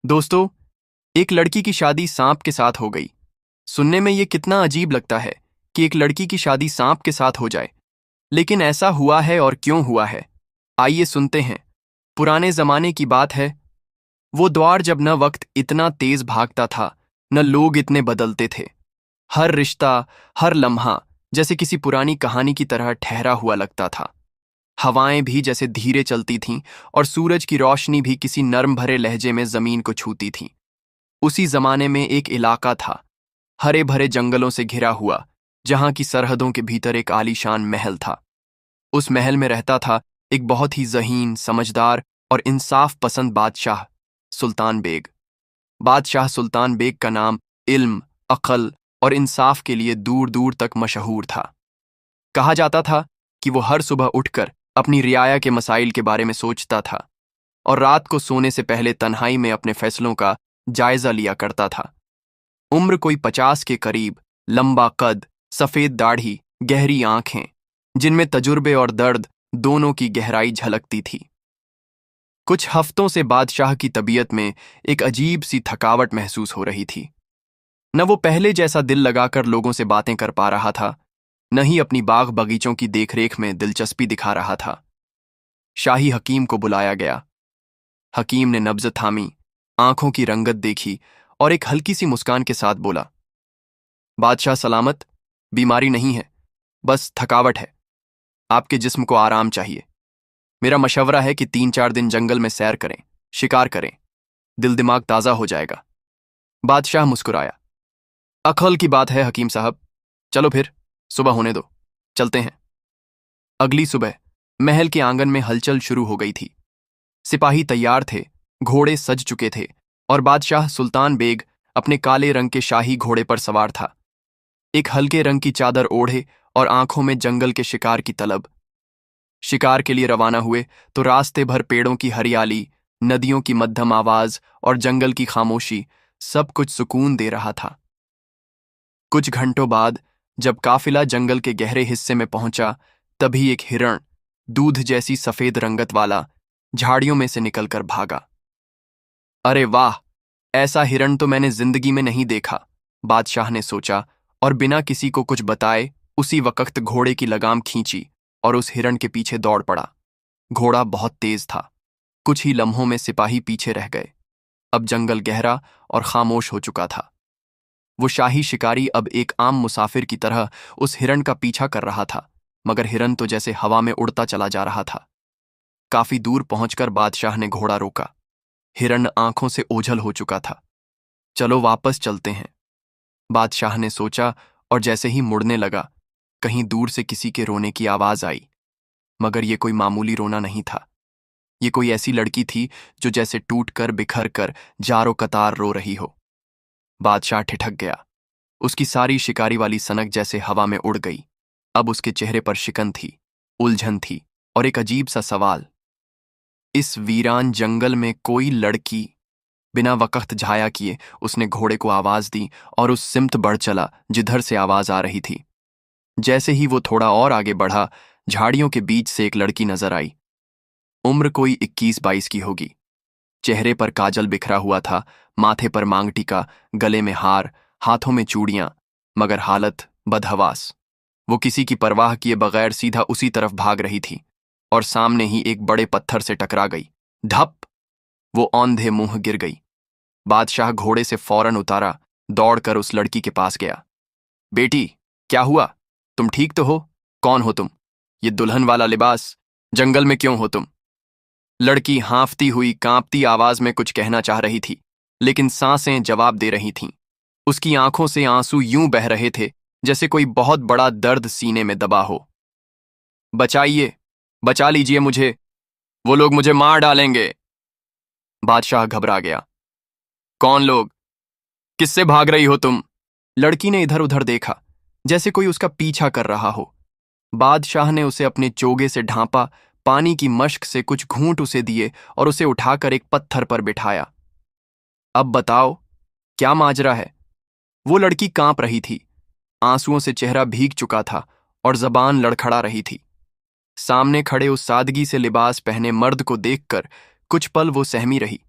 दोस्तों, एक लड़की की शादी सांप के साथ हो गई। सुनने में ये कितना अजीब लगता है कि एक लड़की की शादी सांप के साथ हो जाए। लेकिन ऐसा हुआ है और क्यों हुआ है, आइए सुनते हैं। पुराने जमाने की बात है। वो दौर जब न वक्त इतना तेज भागता था, न लोग इतने बदलते थे। हर रिश्ता, हर लम्हा जैसे किसी पुरानी कहानी की तरह ठहरा हुआ लगता था। हवाएं भी जैसे धीरे चलती थीं और सूरज की रोशनी भी किसी नर्म भरे लहजे में जमीन को छूती थी। उसी जमाने में एक इलाका था, हरे भरे जंगलों से घिरा हुआ, जहां की सरहदों के भीतर एक आलीशान महल था। उस महल में रहता था एक बहुत ही ज़हीन, समझदार और इंसाफ पसंद बादशाह, सुल्तान बेग। बादशाह सुल्तान बेग का नाम इल्म, अक्ल और इंसाफ के लिए दूर दूर तक मशहूर था। कहा जाता था कि वो हर सुबह उठकर अपनी रियाया के मसाइल के बारे में सोचता था और रात को सोने से पहले तन्हाई में अपने फैसलों का जायजा लिया करता था। उम्र कोई 50 के करीब, लंबा कद, सफेद दाढ़ी, गहरी आंखें, जिनमें तजुर्बे और दर्द दोनों की गहराई झलकती थी। कुछ हफ्तों से बादशाह की तबीयत में एक अजीब सी थकावट महसूस हो रही थी। न वो पहले जैसा दिल लगाकर लोगों से बातें कर पा रहा था, न ही अपनी बाग बगीचों की देखरेख में दिलचस्पी दिखा रहा था। शाही हकीम को बुलाया गया। हकीम ने नब्ज थामी, आंखों की रंगत देखी और एक हल्की सी मुस्कान के साथ बोला, बादशाह सलामत, बीमारी नहीं है, बस थकावट है। आपके जिस्म को आराम चाहिए। मेरा मशवरा है कि 3-4 दिन जंगल में सैर करें, शिकार करें, दिल दिमाग ताज़ा हो जाएगा। बादशाह मुस्कुराया। अकल की बात है हकीम साहब, चलो फिर, सुबह होने दो, चलते हैं। अगली सुबह महल के आंगन में हलचल शुरू हो गई थी। सिपाही तैयार थे, घोड़े सज चुके थे और बादशाह सुल्तान बेग अपने काले रंग के शाही घोड़े पर सवार था, एक हल्के रंग की चादर ओढ़े और आंखों में जंगल के शिकार की तलब। शिकार के लिए रवाना हुए तो रास्ते भर पेड़ों की हरियाली, नदियों की मध्यम आवाज और जंगल की खामोशी सब कुछ सुकून दे रहा था। कुछ घंटों बाद जब काफिला जंगल के गहरे हिस्से में पहुंचा, तभी एक हिरण, दूध जैसी सफेद रंगत वाला, झाड़ियों में से निकलकर भागा। अरे वाह, ऐसा हिरण तो मैंने जिंदगी में नहीं देखा, बादशाह ने सोचा और बिना किसी को कुछ बताए उसी वक्त घोड़े की लगाम खींची और उस हिरण के पीछे दौड़ पड़ा। घोड़ा बहुत तेज था। कुछ ही लम्हों में सिपाही पीछे रह गए। अब जंगल गहरा और खामोश हो चुका था। वो शाही शिकारी अब एक आम मुसाफिर की तरह उस हिरण का पीछा कर रहा था, मगर हिरण तो जैसे हवा में उड़ता चला जा रहा था। काफी दूर पहुंचकर बादशाह ने घोड़ा रोका। हिरण आंखों से ओझल हो चुका था। चलो वापस चलते हैं, बादशाह ने सोचा और जैसे ही मुड़ने लगा, कहीं दूर से किसी के रोने की आवाज आई। मगर ये कोई मामूली रोना नहीं था। ये कोई ऐसी लड़की थी जो जैसे टूट कर बिखर कर जारो कतार रो रही हो। बादशाह ठिठक गया। उसकी सारी शिकारी वाली सनक जैसे हवा में उड़ गई। अब उसके चेहरे पर शिकन थी, उलझन थी और एक अजीब सा सवाल। इस वीरान जंगल में कोई लड़की? बिना वक़्त झाया किए उसने घोड़े को आवाज दी और उस सिमत बढ़ चला जिधर से आवाज आ रही थी। जैसे ही वो थोड़ा और आगे बढ़ा, झाड़ियों के बीच से एक लड़की नजर आई। उम्र कोई 21-22 की होगी। चेहरे पर काजल बिखरा हुआ था, माथे पर मांग टीका, गले में हार, हाथों में चूड़ियां, मगर हालत बदहवास। वो किसी की परवाह किए बगैर सीधा उसी तरफ भाग रही थी और सामने ही एक बड़े पत्थर से टकरा गई। धप! वो औंधे मुंह गिर गई। बादशाह घोड़े से फौरन उतारा, दौड़कर उस लड़की के पास गया। बेटी, क्या हुआ? तुम ठीक तो हो? कौन हो तुम? ये दुल्हन वाला लिबास, जंगल में क्यों हो तुम? लड़की हाँफती हुई, कांपती आवाज में कुछ कहना चाह रही थी, लेकिन सांसें जवाब दे रही थीं। उसकी आंखों से आंसू यूं बह रहे थे जैसे कोई बहुत बड़ा दर्द सीने में दबा हो। बचाइए, बचा लीजिए मुझे, वो लोग मुझे मार डालेंगे। बादशाह घबरा गया। कौन लोग? किससे भाग रही हो तुम? लड़की ने इधर उधर देखा, जैसे कोई उसका पीछा कर रहा हो। बादशाह ने उसे अपने चोगे से ढांपा, पानी की मश्क से कुछ घूंट उसे दिए और उसे उठाकर एक पत्थर पर बिठाया। अब बताओ, क्या माजरा है? वो लड़की कांप रही थी। आंसुओं से चेहरा भीग चुका था और जबान लड़खड़ा रही थी। सामने खड़े उस सादगी से लिबास पहने मर्द को देखकर कुछ पल वो सहमी रही।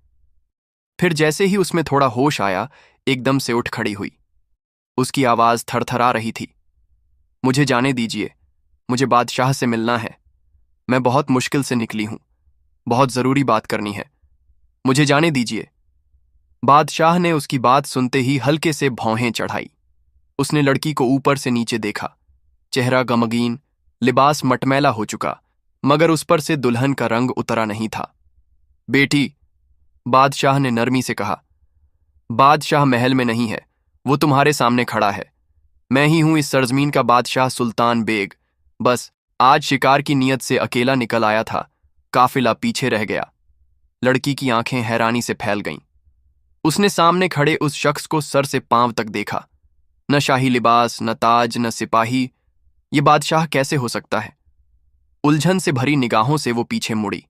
फिर जैसे ही उसमें थोड़ा होश आया, एकदम से उठ खड़ी हुई। उसकी आवाज थरथरा रही थी। मुझे जाने दीजिए, मुझे बादशाह से मिलना है। मैं बहुत मुश्किल से निकली हूं, बहुत जरूरी बात करनी है, मुझे जाने दीजिए। बादशाह ने उसकी बात सुनते ही हल्के से भौहें चढ़ाई। उसने लड़की को ऊपर से नीचे देखा। चेहरा गमगीन, लिबास मटमैला हो चुका, मगर उस पर से दुल्हन का रंग उतरा नहीं था। बेटी, बादशाह ने नरमी से कहा। बादशाह महल में नहीं है, वो तुम्हारे सामने खड़ा है। मैं ही हूं इस सरजमीन का बादशाह, सुल्तान बेग। बस आज शिकार की नीयत से अकेला निकल आया था, काफिला पीछे रह गया। लड़की की आंखें हैरानी से फैल गईं। उसने सामने खड़े उस शख्स को सर से पांव तक देखा। न शाही लिबास, न ताज, न सिपाही। ये बादशाह कैसे हो सकता है? उलझन से भरी निगाहों से वो पीछे मुड़ी।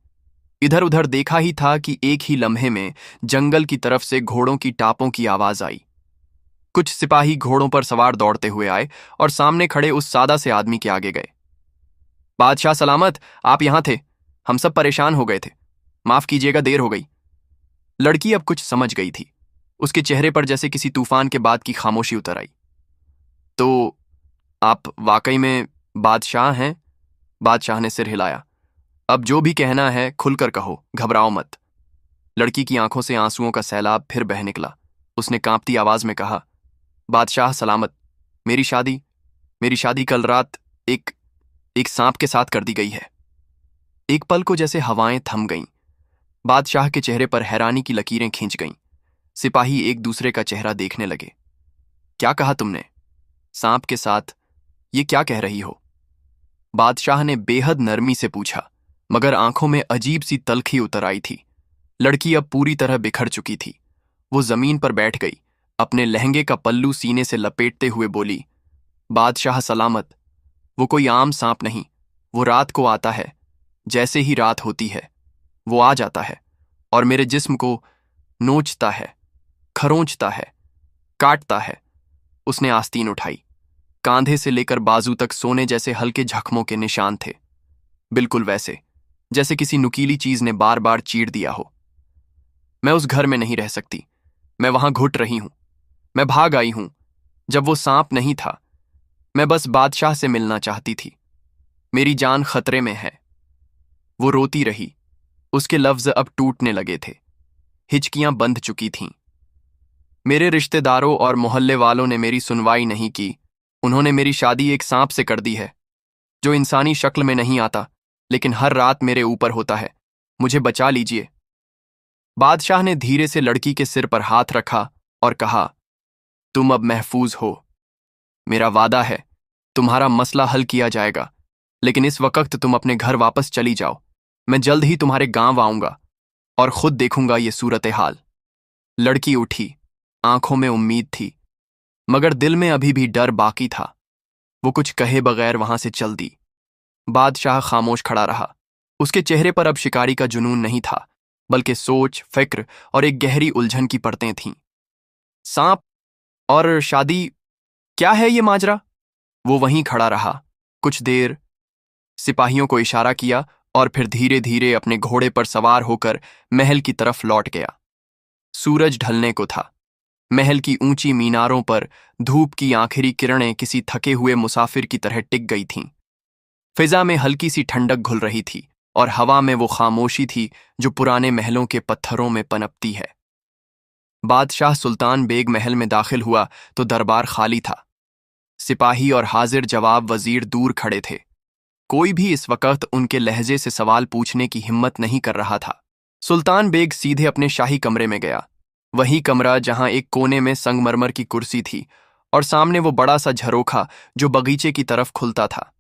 इधर उधर देखा ही था कि एक ही लम्हे में जंगल की तरफ से घोड़ों की टापों की आवाज आई। कुछ सिपाही घोड़ों पर सवार दौड़ते हुए आए और सामने खड़े उस सादा से आदमी के आगे गए। बादशाह सलामत, आप यहां थे। हम सब परेशान हो गए थे, माफ कीजिएगा, देर हो गई। लड़की अब कुछ समझ गई थी। उसके चेहरे पर जैसे किसी तूफान के बाद की खामोशी उतर आई। तो आप वाकई में बादशाह हैं? बादशाह ने सिर हिलाया। अब जो भी कहना है खुलकर कहो, घबराओ मत। लड़की की आंखों से आंसुओं का सैलाब फिर बह निकला। उसने कांपती आवाज में कहा, बादशाह सलामत, मेरी शादी कल रात एक एक सांप के साथ कर दी गई है। एक पल को जैसे हवाएं थम गईं। बादशाह के चेहरे पर हैरानी की लकीरें खींच गईं। सिपाही एक दूसरे का चेहरा देखने लगे। क्या कहा तुमने? सांप के साथ? ये क्या कह रही हो? बादशाह ने बेहद नरमी से पूछा, मगर आंखों में अजीब सी तलखी उतर आई थी। लड़की अब पूरी तरह बिखर चुकी थी। वो जमीन पर बैठ गई, अपने लहंगे का पल्लू सीने से लपेटते हुए बोली, बादशाह सलामत, वो कोई आम सांप नहीं, वो रात को आता है। जैसे ही रात होती है वो आ जाता है और मेरे जिस्म को नोचता है, खरोंचता है, काटता है। उसने आस्तीन उठाई। कांधे से लेकर बाजू तक सोने जैसे हल्के जख्मों के निशान थे, बिल्कुल वैसे जैसे किसी नुकीली चीज ने बार बार चीर दिया हो। मैं उस घर में नहीं रह सकती, मैं वहां घुट रही हूं। मैं भाग आई हूं जब वो सांप नहीं था। मैं बस बादशाह से मिलना चाहती थी। मेरी जान खतरे में है। वो रोती रही। उसके लफ्ज अब टूटने लगे थे। हिचकियां बंध चुकी थीं। मेरे रिश्तेदारों और मोहल्ले वालों ने मेरी सुनवाई नहीं की। उन्होंने मेरी शादी एक सांप से कर दी है, जो इंसानी शक्ल में नहीं आता, लेकिन हर रात मेरे ऊपर होता है। मुझे बचा लीजिए। बादशाह ने धीरे से लड़की के सिर पर हाथ रखा और कहा, तुम अब महफूज हो। मेरा वादा है, तुम्हारा मसला हल किया जाएगा, लेकिन इस वक्त तुम अपने घर वापस चली जाओ। मैं जल्द ही तुम्हारे गांव आऊंगा और खुद देखूंगा ये सूरत हाल। लड़की उठी। आंखों में उम्मीद थी, मगर दिल में अभी भी डर बाकी था। वो कुछ कहे बगैर वहां से चल दी। बादशाह खामोश खड़ा रहा। उसके चेहरे पर अब शिकारी का जुनून नहीं था, बल्कि सोच, फिक्र और एक गहरी उलझन की परतें थीं। सांप और शादी, क्या है ये माजरा? वो वहीं खड़ा रहा कुछ देर, सिपाहियों को इशारा किया और फिर धीरे धीरे अपने घोड़े पर सवार होकर महल की तरफ लौट गया। सूरज ढलने को था। महल की ऊंची मीनारों पर धूप की आखिरी किरणें किसी थके हुए मुसाफिर की तरह टिक गई थीं। फिजा में हल्की सी ठंडक घुल रही थी और हवा में वो खामोशी थी जो पुराने महलों के पत्थरों में पनपती है। बादशाह सुल्तान बेग महल में दाखिल हुआ तो दरबार खाली था। सिपाही और हाजिर जवाब वजीर दूर खड़े थे। कोई भी इस वक्त उनके लहजे से सवाल पूछने की हिम्मत नहीं कर रहा था। सुल्तान बेग सीधे अपने शाही कमरे में गया। वही कमरा जहां एक कोने में संगमरमर की कुर्सी थी और सामने वो बड़ा सा झरोखा जो बगीचे की तरफ खुलता था।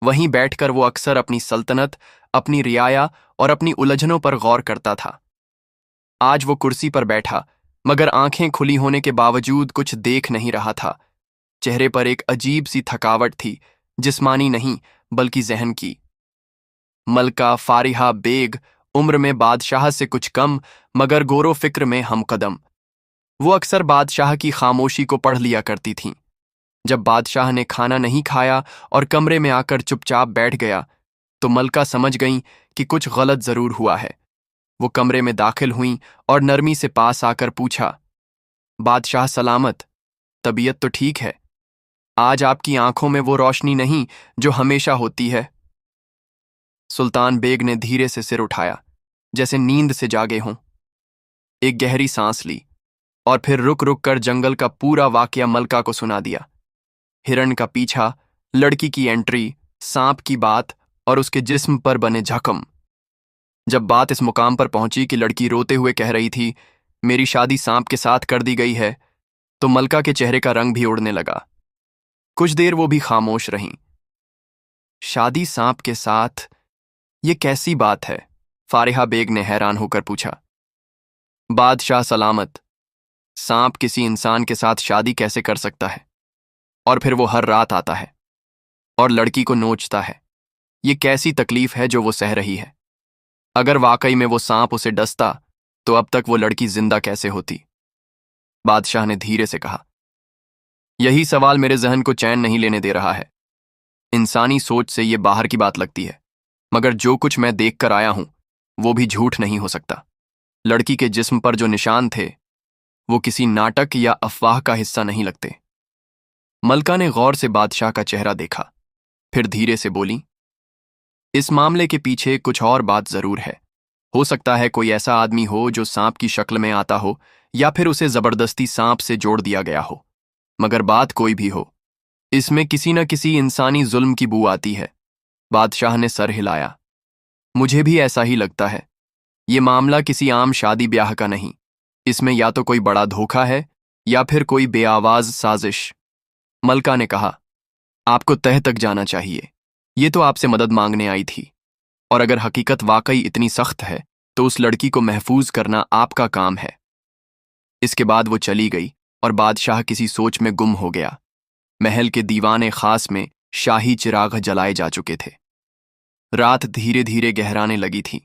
वहीं बैठकर वो अक्सर अपनी सल्तनत, अपनी रियाया और अपनी उलझनों पर गौर करता था। आज वो कुर्सी पर बैठा, मगर आंखें खुली होने के बावजूद कुछ देख नहीं रहा था। चेहरे पर एक अजीब सी थकावट थी, जिस्मानी नहीं बल्कि जहन की। मलका फारिहा बेग उम्र में बादशाह से कुछ कम, मगर गोरो फिक्र में हमकदम। वो अक्सर बादशाह की खामोशी को पढ़ लिया करती थीं। जब बादशाह ने खाना नहीं खाया और कमरे में आकर चुपचाप बैठ गया, तो मलका समझ गईं कि कुछ गलत जरूर हुआ है। वो कमरे में दाखिल हुईं और नरमी से पास आकर पूछा, बादशाह सलामत, तबीयत तो ठीक है? आज आपकी आंखों में वो रोशनी नहीं जो हमेशा होती है। सुल्तान बेग ने धीरे से सिर उठाया, जैसे नींद से जागे हों। एक गहरी सांस ली और फिर रुक रुक कर जंगल का पूरा वाकया मलका को सुना दिया। हिरण का पीछा, लड़की की एंट्री, सांप की बात और उसके जिस्म पर बने जख्म। जब बात इस मुकाम पर पहुंची कि लड़की रोते हुए कह रही थी, मेरी शादी सांप के साथ कर दी गई है, तो मलका के चेहरे का रंग भी उड़ने लगा। कुछ देर वो भी खामोश रहीं। शादी सांप के साथ, ये कैसी बात है? फारिहा बेग ने हैरान होकर पूछा। बादशाह सलामत, सांप किसी इंसान के साथ शादी कैसे कर सकता है? और फिर वो हर रात आता है और लड़की को नोचता है। ये कैसी तकलीफ है जो वो सह रही है? अगर वाकई में वो सांप उसे डसता तो अब तक वो लड़की जिंदा कैसे होती? बादशाह ने धीरे से कहा, यही सवाल मेरे जहन को चैन नहीं लेने दे रहा है। इंसानी सोच से ये बाहर की बात लगती है, मगर जो कुछ मैं देख कर आया हूं वो भी झूठ नहीं हो सकता। लड़की के जिस्म पर जो निशान थे वो किसी नाटक या अफवाह का हिस्सा नहीं लगते। मलका ने गौर से बादशाह का चेहरा देखा, फिर धीरे से बोली, इस मामले के पीछे कुछ और बात जरूर है। हो सकता है कोई ऐसा आदमी हो जो सांप की शक्ल में आता हो, या फिर उसे जबरदस्ती सांप से जोड़ दिया गया हो। मगर बात कोई भी हो, इसमें किसी न किसी इंसानी जुल्म की बू आती है। बादशाह ने सर हिलाया। मुझे भी ऐसा ही लगता है। ये मामला किसी आम शादी ब्याह का नहीं। इसमें या तो कोई बड़ा धोखा है या फिर कोई बेआवाज साजिश। मलका ने कहा, आपको तह तक जाना चाहिए। ये तो आपसे मदद मांगने आई थी, और अगर हकीकत वाकई इतनी सख्त है तो उस लड़की को महफूज करना आपका काम है। इसके बाद वो चली गई और बादशाह किसी सोच में गुम हो गया। महल के दीवाने खास में शाही चिराग जलाए जा चुके थे। रात धीरे धीरे गहराने लगी थी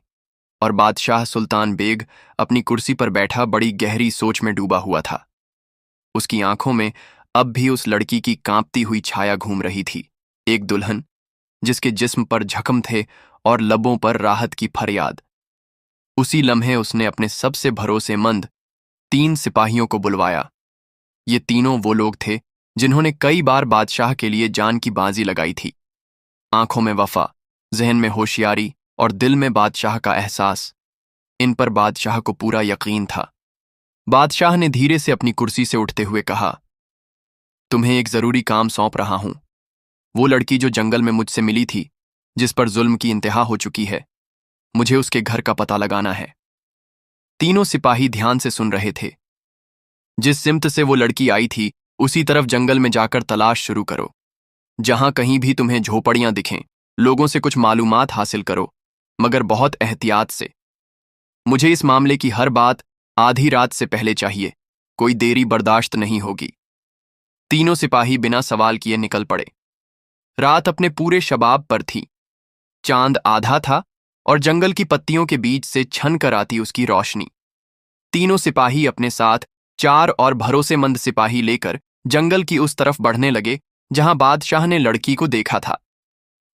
और बादशाह सुल्तान बेग अपनी कुर्सी पर बैठा बड़ी गहरी सोच में डूबा हुआ था। उसकी आंखों में अब भी उस लड़की की कांपती हुई छाया घूम रही थी, एक दुल्हन जिसके जिस्म पर जख्म थे और लबों पर राहत की फरियाद। उसी लम्हे उसने अपने सबसे भरोसेमंद 3 सिपाहियों को बुलवाया। ये तीनों वो लोग थे जिन्होंने कई बार बादशाह के लिए जान की बाजी लगाई थी। आंखों में वफा, जहन में होशियारी और दिल में बादशाह का एहसास। इन पर बादशाह को पूरा यकीन था। बादशाह ने धीरे से अपनी कुर्सी से उठते हुए कहा, तुम्हें एक जरूरी काम सौंप रहा हूं। वो लड़की जो जंगल में मुझसे मिली थी, जिस पर जुल्म की इंतहा हो चुकी है, मुझे उसके घर का पता लगाना है। तीनों सिपाही ध्यान से सुन रहे थे। जिस सिमत से वो लड़की आई थी उसी तरफ जंगल में जाकर तलाश शुरू करो। जहां कहीं भी तुम्हें झोपड़ियां दिखें, लोगों से कुछ मालूमात हासिल करो, मगर बहुत एहतियात से। मुझे इस मामले की हर बात आधी रात से पहले चाहिए। कोई देरी बर्दाश्त नहीं होगी। तीनों सिपाही बिना सवाल किए निकल पड़े। रात अपने पूरे शबाब पर थी। चांद आधा था और जंगल की पत्तियों के बीच से छन कर आती उसकी रोशनी। तीनों सिपाही अपने साथ 4 और भरोसेमंद सिपाही लेकर जंगल की उस तरफ बढ़ने लगे जहां बादशाह ने लड़की को देखा था।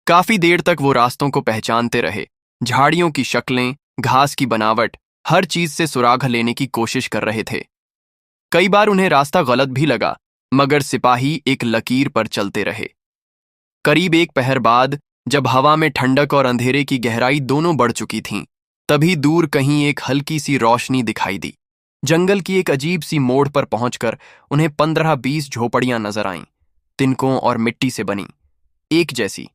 काफी देर तक वो रास्तों को पहचानते रहे। झाड़ियों की शक्लें, घास की बनावट, हर चीज से सुराग लेने की कोशिश कर रहे थे। कई बार उन्हें रास्ता गलत भी लगा, मगर सिपाही एक लकीर पर चलते रहे। करीब 1 पहर बाद, जब हवा में ठंडक और अंधेरे की गहराई दोनों बढ़ चुकी थीं, तभी दूर कहीं एक हल्की सी रोशनी दिखाई दी। जंगल की एक अजीब सी मोड़ पर पहुंचकर उन्हें 15-20 झोपड़ियां नजर आईं, तिनकों और मिट्टी से बनी, एक जैसी,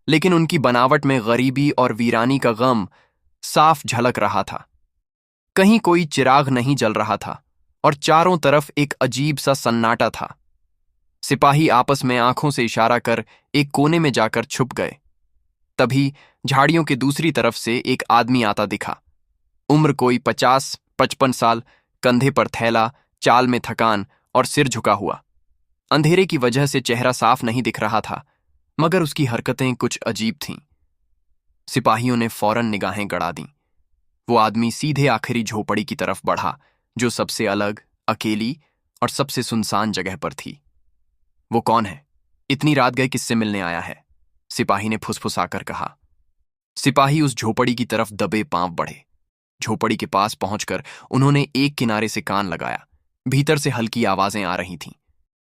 लेकिन उनकी बनावट में गरीबी और वीरानी का गम साफ झलक रहा था। कहीं कोई चिराग नहीं जल रहा था और चारों तरफ एक अजीब सा सन्नाटा था। सिपाही आपस में आंखों से इशारा कर एक कोने में जाकर छुप गए। तभी झाड़ियों के दूसरी तरफ से एक आदमी आता दिखा। उम्र कोई 50-55 साल, कंधे पर थैला, चाल में थकान और सिर झुका हुआ। अंधेरे की वजह से चेहरा साफ नहीं दिख रहा था, मगर उसकी हरकतें कुछ अजीब थीं। सिपाहियों ने फौरन निगाहें गड़ा दीं। वो आदमी सीधे आखिरी झोपड़ी की तरफ बढ़ा, जो सबसे अलग, अकेली और सबसे सुनसान जगह पर थी। वो कौन है? इतनी रात गए किससे मिलने आया है? सिपाही ने फुसफुसाकर कहा। सिपाही उस झोपड़ी की तरफ दबे पांव बढ़े, झोपड़ी के पास पहुंचकर उन्होंने एक किनारे से कान लगाया। भीतर से हल्की आवाजें आ रही थीं,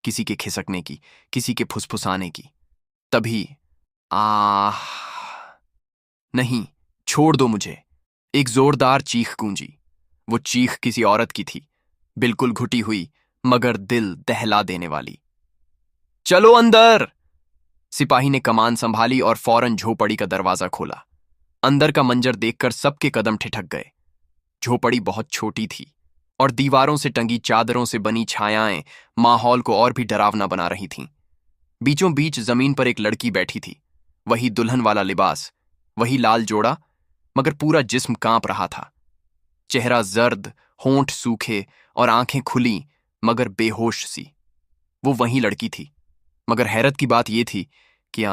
किसी के खिसकने की, किसी के फुसफुसाने की। तभी आह, नहीं, छोड़ दो मुझे। एक जोरदार चीख गूंजी। वो चीख किसी औरत की थी, बिल्कुल घुटी हुई मगर दिल दहला देने वाली। चलो अंदर! सिपाही ने कमान संभाली और फौरन झोपड़ी का दरवाजा खोला। अंदर का मंजर देखकर सबके कदम ठिठक गए। झोपड़ी बहुत छोटी थी और दीवारों से टंगी चादरों से बनी छायाएं माहौल को और भी डरावना बना रही थीं। बीचों बीच जमीन पर एक लड़की बैठी थी, वही दुल्हन वाला लिबास, वही लाल जोड़ा, मगर पूरा जिस्म कांप रहा था। चेहरा जर्द, होंठ सूखे और आंखें खुली मगर बेहोश सी। वो वही लड़की थी, मगर हैरत की बात यह थी कि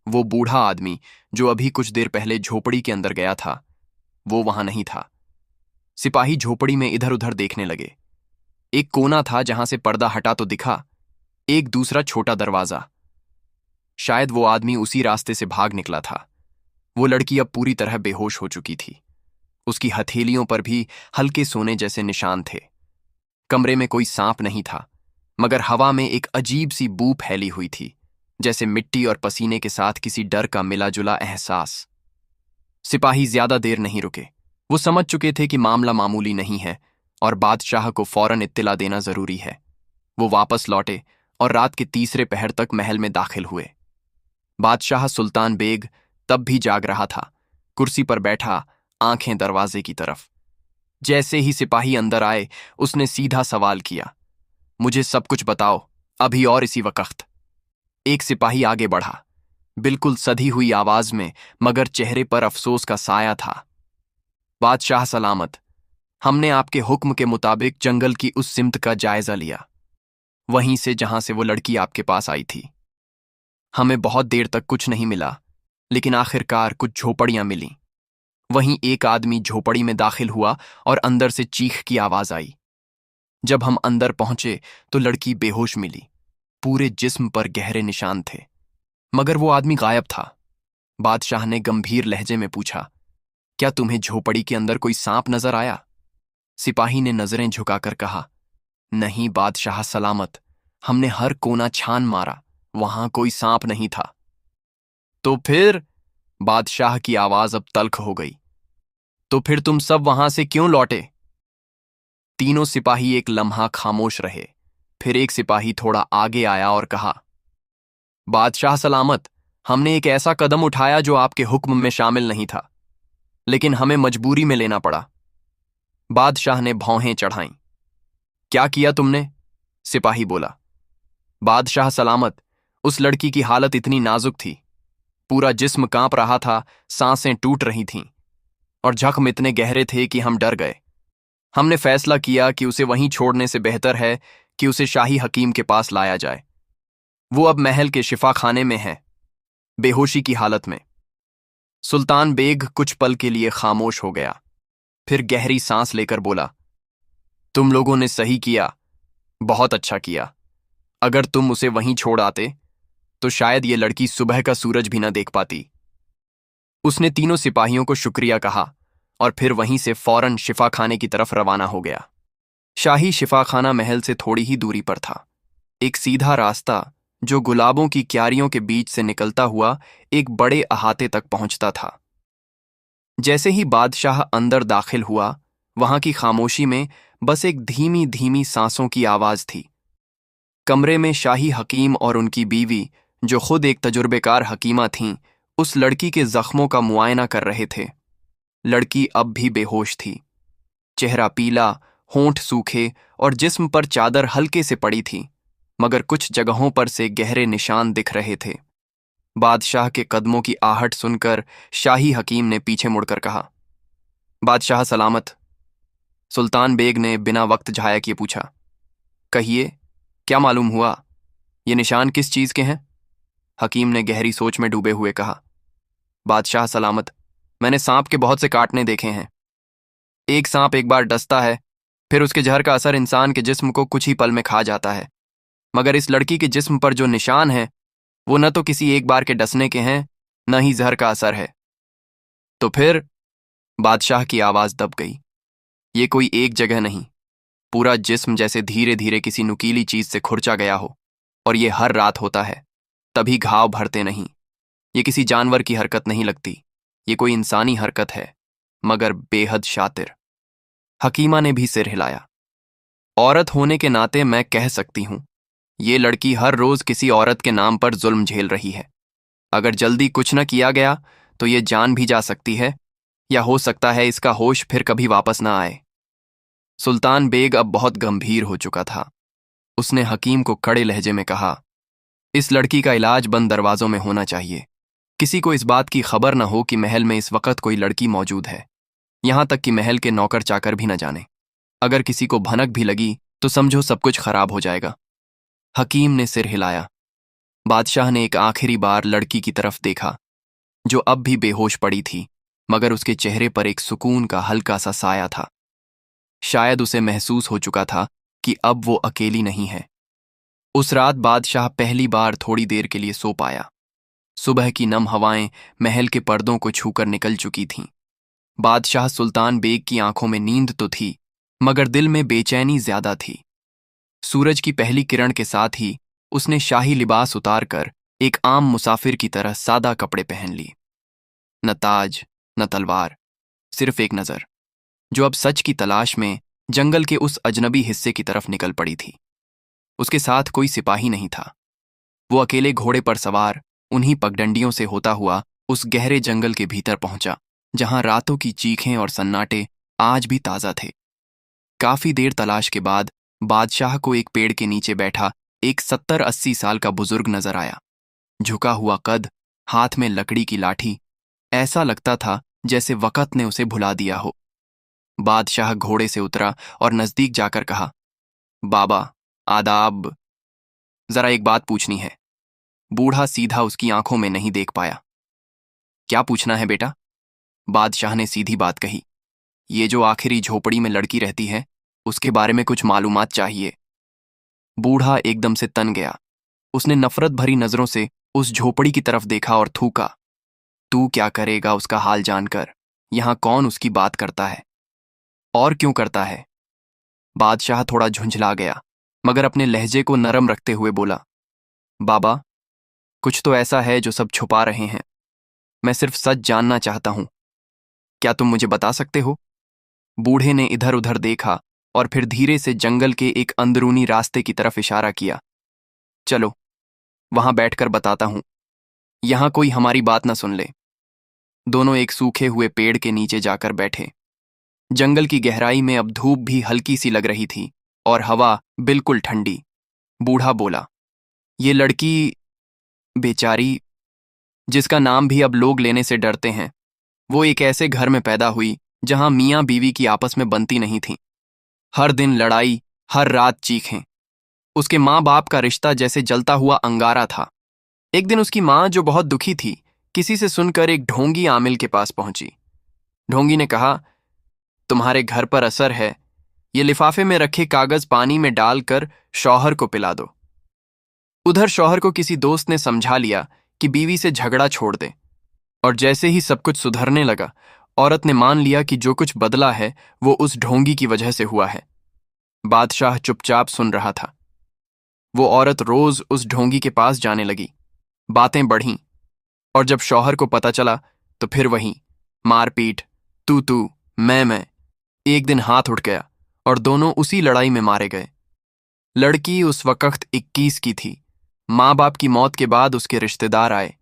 वो बूढ़ा आदमी जो अभी कुछ देर पहले झोपड़ी के अंदर गया था, वो वहां नहीं था। सिपाही झोपड़ी में इधर उधर देखने लगे। एक कोना था जहां से पर्दा हटा तो दिखा एक दूसरा छोटा दरवाजा। शायद वो आदमी उसी रास्ते से भाग निकला था। वो लड़की अब पूरी तरह बेहोश हो चुकी थी। उसकी हथेलियों पर भी हल्के सोने जैसे निशान थे। कमरे में कोई सांप नहीं था, मगर हवा में एक अजीब सी बू फैली हुई थी, जैसे मिट्टी और पसीने के साथ किसी डर का मिला जुला एहसास। सिपाही ज्यादा देर नहीं रुके। वो समझ चुके थे कि मामला मामूली नहीं है और बादशाह को फौरन इत्तिला देना जरूरी है। वो वापस लौटे और रात के तीसरे पहर तक महल में दाखिल हुए। बादशाह सुल्तान बेग तब भी जाग रहा था, कुर्सी पर बैठा, आंखें दरवाजे की तरफ। जैसे ही सिपाही अंदर आए, उसने सीधा सवाल किया, मुझे सब कुछ बताओ, अभी और इसी वक्त। एक सिपाही आगे बढ़ा, बिल्कुल सधी हुई आवाज में, मगर चेहरे पर अफसोस का साया था। बादशाह सलामत, हमने आपके हुक्म के मुताबिक जंगल की उस सिमत का जायजा लिया, वहीं से जहां से वो लड़की आपके पास आई थी। हमें बहुत देर तक कुछ नहीं मिला, लेकिन आखिरकार कुछ झोपड़ियां मिलीं। वहीं एक आदमी झोपड़ी में दाखिल हुआ और अंदर से चीख की आवाज आई। जब हम अंदर पहुंचे तो लड़की बेहोश मिली। पूरे जिस्म पर गहरे निशान थे, मगर वो आदमी गायब था। बादशाह ने गंभीर लहजे में पूछा, क्या तुम्हें झोपड़ी के अंदर कोई सांप नजर आया? सिपाही ने नजरें झुकाकर कहा, नहीं बादशाह सलामत, हमने हर कोना छान मारा, वहां कोई सांप नहीं था। तो फिर? बादशाह की आवाज अब तल्ख हो गई। तो फिर तुम सब वहां से क्यों लौटे? तीनों सिपाही एक लम्हा खामोश रहे। फिर एक सिपाही थोड़ा आगे आया और कहा, बादशाह सलामत, हमने एक ऐसा कदम उठाया जो आपके हुक्म में शामिल नहीं था, लेकिन हमें मजबूरी में लेना पड़ा। बादशाह ने भौहें चढ़ाईं। क्या किया तुमने? सिपाही बोला, बादशाह सलामत, उस लड़की की हालत इतनी नाजुक थी, पूरा जिस्म कांप रहा था, सांसें टूट रही थीं और जख्म इतने गहरे थे कि हम डर गए। हमने फैसला किया कि उसे वहीं छोड़ने से बेहतर है कि उसे शाही हकीम के पास लाया जाए। वो अब महल के शिफा खाने में है, बेहोशी की हालत में। सुल्तान बेग कुछ पल के लिए खामोश हो गया, फिर गहरी सांस लेकर बोला, तुम लोगों ने सही किया, बहुत अच्छा किया। अगर तुम उसे वहीं छोड़ आते तो शायद ये लड़की सुबह का सूरज भी न देख पाती। उसने तीनों सिपाहियों को शुक्रिया कहा और फिर वहीं से फौरन शिफा खाने की तरफ रवाना हो गया। शाही शिफा खाना महल से थोड़ी ही दूरी पर था। एक सीधा रास्ता जो गुलाबों की क्यारियों के बीच से निकलता हुआ एक बड़े अहाते तक पहुंचता था। जैसे ही बादशाह अंदर दाखिल हुआ, वहां की खामोशी में बस एक धीमी धीमी सांसों की आवाज थी। कमरे में शाही हकीम और उनकी बीवी, जो खुद एक तजुर्बेकार हकीमा थीं, उस लड़की के जख्मों का मुआयना कर रहे थे। लड़की अब भी बेहोश थी, चेहरा पीला, होंठ सूखे और जिस्म पर चादर हल्के से पड़ी थी, मगर कुछ जगहों पर से गहरे निशान दिख रहे थे। बादशाह के कदमों की आहट सुनकर शाही हकीम ने पीछे मुड़कर कहा, बादशाह सलामत। सुल्तान बेग ने बिना वक्त जाया किए पूछा, कहिए, क्या मालूम हुआ? ये निशान किस चीज के हैं? हकीम ने गहरी सोच में डूबे हुए कहा, बादशाह सलामत, मैंने सांप के बहुत से काटने देखे हैं। एक सांप एक बार डसता है, फिर उसके जहर का असर इंसान के जिस्म को कुछ ही पल में खा जाता है, मगर इस लड़की के जिस्म पर जो निशान है वो न तो किसी एक बार के डसने के हैं, न ही जहर का असर है। तो फिर? बादशाह की आवाज दब गई। ये कोई एक जगह नहीं, पूरा जिस्म जैसे धीरे धीरे किसी नुकीली चीज से खुरचा गया हो। और ये हर रात होता है, तभी घाव भरते नहीं। ये किसी जानवर की हरकत नहीं लगती, ये कोई इंसानी हरकत है, मगर बेहद शातिर। हकीमा ने भी सिर हिलाया। औरत होने के नाते मैं कह सकती हूं, ये लड़की हर रोज किसी औरत के नाम पर जुल्म झेल रही है। अगर जल्दी कुछ न किया गया तो ये जान भी जा सकती है, या हो सकता है इसका होश फिर कभी वापस ना आए। सुल्तान बेग अब बहुत गंभीर हो चुका था। उसने हकीम को कड़े लहजे में कहा, इस लड़की का इलाज बंद दरवाजों में होना चाहिए। किसी को इस बात की खबर न हो कि महल में इस वक्त कोई लड़की मौजूद है, यहां तक कि महल के नौकर चाकर भी न जाने। अगर किसी को भनक भी लगी तो समझो सब कुछ खराब हो जाएगा। हकीम ने सिर हिलाया। बादशाह ने एक आखिरी बार लड़की की तरफ देखा, जो अब भी बेहोश पड़ी थी, मगर उसके चेहरे पर एक सुकून का हल्का सा साया था। शायद उसे महसूस हो चुका था कि अब वो अकेली नहीं है। उस रात बादशाह पहली बार थोड़ी देर के लिए सो पाया। सुबह की नम हवाएं महल के पर्दों को छूकर निकल चुकी थीं। बादशाह सुल्तान बेग की आंखों में नींद तो थी, मगर दिल में बेचैनी ज्यादा थी। सूरज की पहली किरण के साथ ही उसने शाही लिबास उतारकर एक आम मुसाफिर की तरह सादा कपड़े पहन लिए। न ताज, न तलवार, सिर्फ एक नजर, जो अब सच की तलाश में जंगल के उस अजनबी हिस्से की तरफ निकल पड़ी थी। उसके साथ कोई सिपाही नहीं था। वो अकेले घोड़े पर सवार उन्हीं पगडंडियों से होता हुआ उस गहरे जंगल के भीतर पहुंचा, जहां रातों की चीखें और सन्नाटे आज भी ताजा थे। काफी देर तलाश के बाद बादशाह को एक पेड़ के नीचे बैठा एक 70-80 साल का बुजुर्ग नजर आया। झुका हुआ कद, हाथ में लकड़ी की लाठी, ऐसा लगता था जैसे वक़्त ने उसे भुला दिया हो। बादशाह घोड़े से उतरा और नजदीक जाकर कहा, बाबा, आदाब। जरा एक बात पूछनी है। बूढ़ा सीधा उसकी आंखों में नहीं देख पाया। क्या पूछना है बेटा? बादशाह ने सीधी बात कही। ये जो आखिरी झोपड़ी में लड़की रहती है, उसके बारे में कुछ मालूमात चाहिए। बूढ़ा एकदम से तन गया। उसने नफरत भरी नजरों से उस झोपड़ी की तरफ देखा और थूका, तू क्या करेगा उसका हाल जानकर? यहां कौन उसकी बात करता है? और क्यों करता है? बादशाह थोड़ा झुंझला गया, मगर अपने लहजे को नरम रखते हुए बोला, बाबा, कुछ तो ऐसा है जो सब छुपा रहे हैं। मैं सिर्फ सच जानना चाहता हूं। क्या तुम मुझे बता सकते हो? बूढ़े ने इधर उधर देखा और फिर धीरे से जंगल के एक अंदरूनी रास्ते की तरफ इशारा किया। चलो, वहां बैठकर बताता हूं। यहां कोई हमारी बात न सुन ले। दोनों एक सूखे हुए पेड़ के नीचे जाकर बैठे। जंगल की गहराई में अब धूप भी हल्की सी लग रही थी और हवा बिल्कुल ठंडी। बूढ़ा बोला, ये लड़की बेचारी, जिसका नाम भी अब लोग लेने से डरते हैं, वो एक ऐसे घर में पैदा हुई जहां मियां बीवी की आपस में बनती नहीं थी। हर दिन लड़ाई, हर रात चीखें। उसके माँ बाप का रिश्ता जैसे जलता हुआ अंगारा था। एक दिन उसकी माँ, जो बहुत दुखी थी, किसी से सुनकर एक ढोंगी आमिल के पास पहुंची। ढोंगी ने कहा, तुम्हारे घर पर असर है, ये लिफाफे में रखे कागज पानी में डालकर शौहर को पिला दो। उधर शौहर को किसी दोस्त ने समझा लिया कि बीवी से झगड़ा छोड़ दे, और जैसे ही सब कुछ सुधरने लगा, औरत ने मान लिया कि जो कुछ बदला है वो उस ढोंगी की वजह से हुआ है। बादशाह चुपचाप सुन रहा था। वो औरत रोज उस ढोंगी के पास जाने लगी। बातें बढ़ीं, और जब शौहर को पता चला तो फिर वहीं मारपीट, तू मैं। एक दिन हाथ उठ गया और दोनों उसी लड़ाई में मारे गए। लड़की उस वक्त 21 की थी। माँ बाप की मौत के बाद उसके रिश्तेदार आए,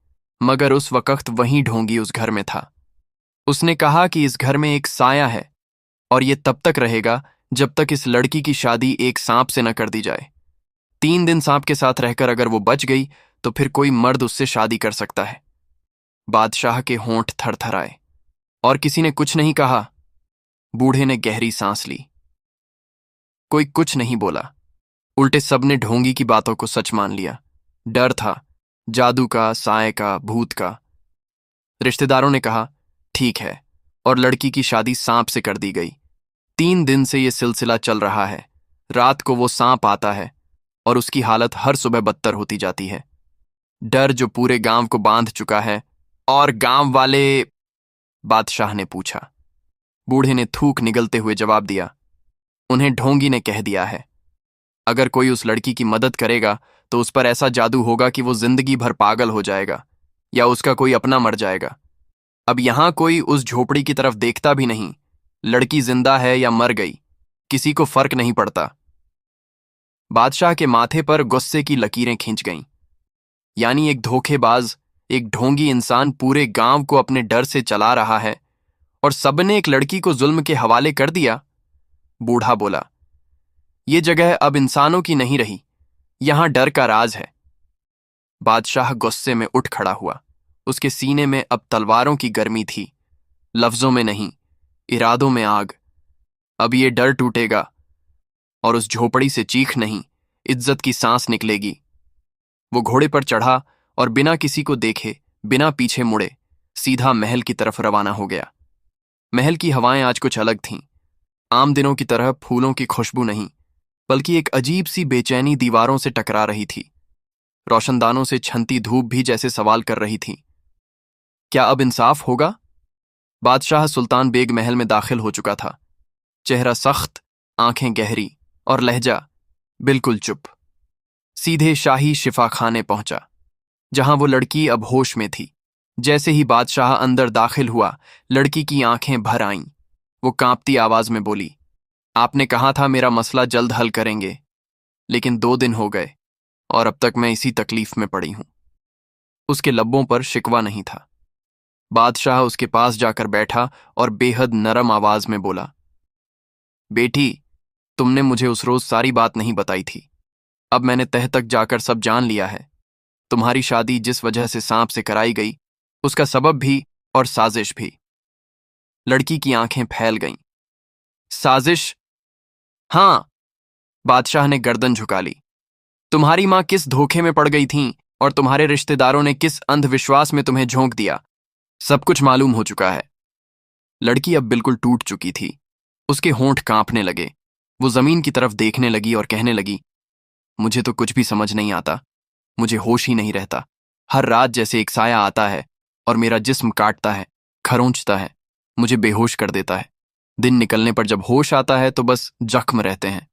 मगर उस वक्त वहीं ढोंगी उस घर में था। उसने कहा कि इस घर में एक साया है और ये तब तक रहेगा जब तक इस लड़की की शादी एक सांप से न कर दी जाए। 3 दिन सांप के साथ रहकर अगर वो बच गई तो फिर कोई मर्द उससे शादी कर सकता है। बादशाह के होंठ थरथराए। और किसी ने कुछ नहीं कहा। बूढ़े ने गहरी सांस ली। कोई कुछ नहीं बोला। उल्टे सबने ढोंगी की बातों को सच मान लिया। डर था, जादू का, साए का, भूत का। रिश्तेदारों ने कहा, ठीक है, और लड़की की शादी सांप से कर दी गई। 3 दिन से ये सिलसिला चल रहा है। रात को वो सांप आता है और उसकी हालत हर सुबह बदतर होती जाती है। डर जो पूरे गांव को बांध चुका है। और गांव वाले? बादशाह ने पूछा। बूढ़े ने थूक निगलते हुए जवाब दिया, उन्हें ढोंगी ने कह दिया है। अगर कोई उस लड़की की मदद करेगा तो उस पर ऐसा जादू होगा कि वो जिंदगी भर पागल हो जाएगा या उसका कोई अपना मर जाएगा। अब यहां कोई उस झोपड़ी की तरफ देखता भी नहीं। लड़की जिंदा है या मर गई, किसी को फर्क नहीं पड़ता। बादशाह के माथे पर गुस्से की लकीरें खींच गईं। यानी एक धोखेबाज, एक ढोंगी इंसान पूरे गांव को अपने डर से चला रहा है और सबने एक लड़की को जुल्म के हवाले कर दिया। बूढ़ा बोला, ये जगह अब इंसानों की नहीं रही, यहां डर का राज है। बादशाह गुस्से में उठ खड़ा हुआ। उसके सीने में अब तलवारों की गर्मी थी, लफ्जों में नहीं, इरादों में आग। अब ये डर टूटेगा और उस झोपड़ी से चीख नहीं, इज्जत की सांस निकलेगी। वो घोड़े पर चढ़ा और बिना किसी को देखे, बिना पीछे मुड़े, सीधा महल की तरफ रवाना हो गया। महल की हवाएं आज कुछ अलग थीं। आम दिनों की तरह फूलों की खुशबू नहीं, बल्कि एक अजीब सी बेचैनी दीवारों से टकरा रही थी। रोशनदानों से छनती धूप भी जैसे सवाल कर रही थी, क्या अब इंसाफ होगा? बादशाह सुल्तान बेग महल में दाखिल हो चुका था। चेहरा सख्त, आंखें गहरी और लहजा बिल्कुल चुप। सीधे शाही शिफाखाने पहुंचा, जहां वो लड़की अब होश में थी। जैसे ही बादशाह अंदर दाखिल हुआ, लड़की की आंखें भर आईं। वो कांपती आवाज में बोली, आपने कहा था मेरा मसला जल्द हल करेंगे, लेकिन 2 दिन हो गए और अब तक मैं इसी तकलीफ में पड़ी हूं। उसके लब्बों पर शिकवा नहीं था। बादशाह उसके पास जाकर बैठा और बेहद नरम आवाज में बोला, बेटी, तुमने मुझे उस रोज सारी बात नहीं बताई थी। अब मैंने तह तक जाकर सब जान लिया है। तुम्हारी शादी जिस वजह से सांप से कराई गई, उसका सबब भी और साजिश भी। लड़की की आंखें फैल गईं। साजिश? हां, बादशाह ने गर्दन झुका ली। तुम्हारी मां किस धोखे में पड़ गई थीं और तुम्हारे रिश्तेदारों ने किस अंधविश्वास में तुम्हें झोंक दिया, सब कुछ मालूम हो चुका है। लड़की अब बिल्कुल टूट चुकी थी। उसके होंठ कांपने लगे। वो जमीन की तरफ देखने लगी और कहने लगी, मुझे तो कुछ भी समझ नहीं आता। मुझे होश ही नहीं रहता। हर रात जैसे एक साया आता है और मेरा जिस्म काटता है, खरोंचता है, मुझे बेहोश कर देता है। दिन निकलने पर जब होश आता है तो बस जख्म रहते हैं।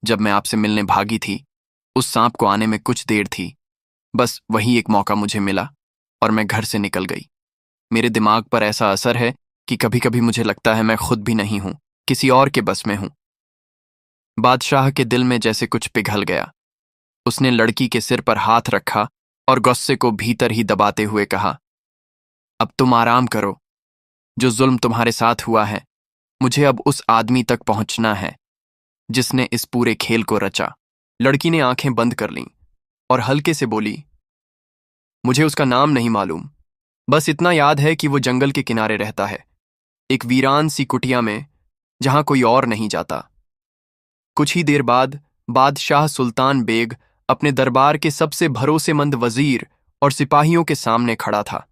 जब मैं आपसे मिलने भागी थी, उस सांप को आने में कुछ देर थी। बस वही एक मौका मुझे मिला और मैं घर से निकल गई। मेरे दिमाग पर ऐसा असर है कि कभी कभी मुझे लगता है मैं खुद भी नहीं हूं, किसी और के बस में हूं। बादशाह के दिल में जैसे कुछ पिघल गया। उसने लड़की के सिर पर हाथ रखा और गुस्से को भीतर ही दबाते हुए कहा, अब तुम आराम करो। जो जुल्म तुम्हारे साथ हुआ है, मुझे अब उस आदमी तक पहुंचना है जिसने इस पूरे खेल को रचा। लड़की ने आंखें बंद कर लीं और हल्के से बोली, मुझे उसका नाम नहीं मालूम, बस इतना याद है कि वो जंगल के किनारे रहता है, एक वीरान सी कुटिया में, जहां कोई और नहीं जाता। कुछ ही देर बाद बादशाह सुल्तान बेग अपने दरबार के सबसे भरोसेमंद वजीर और सिपाहियों के सामने खड़ा था।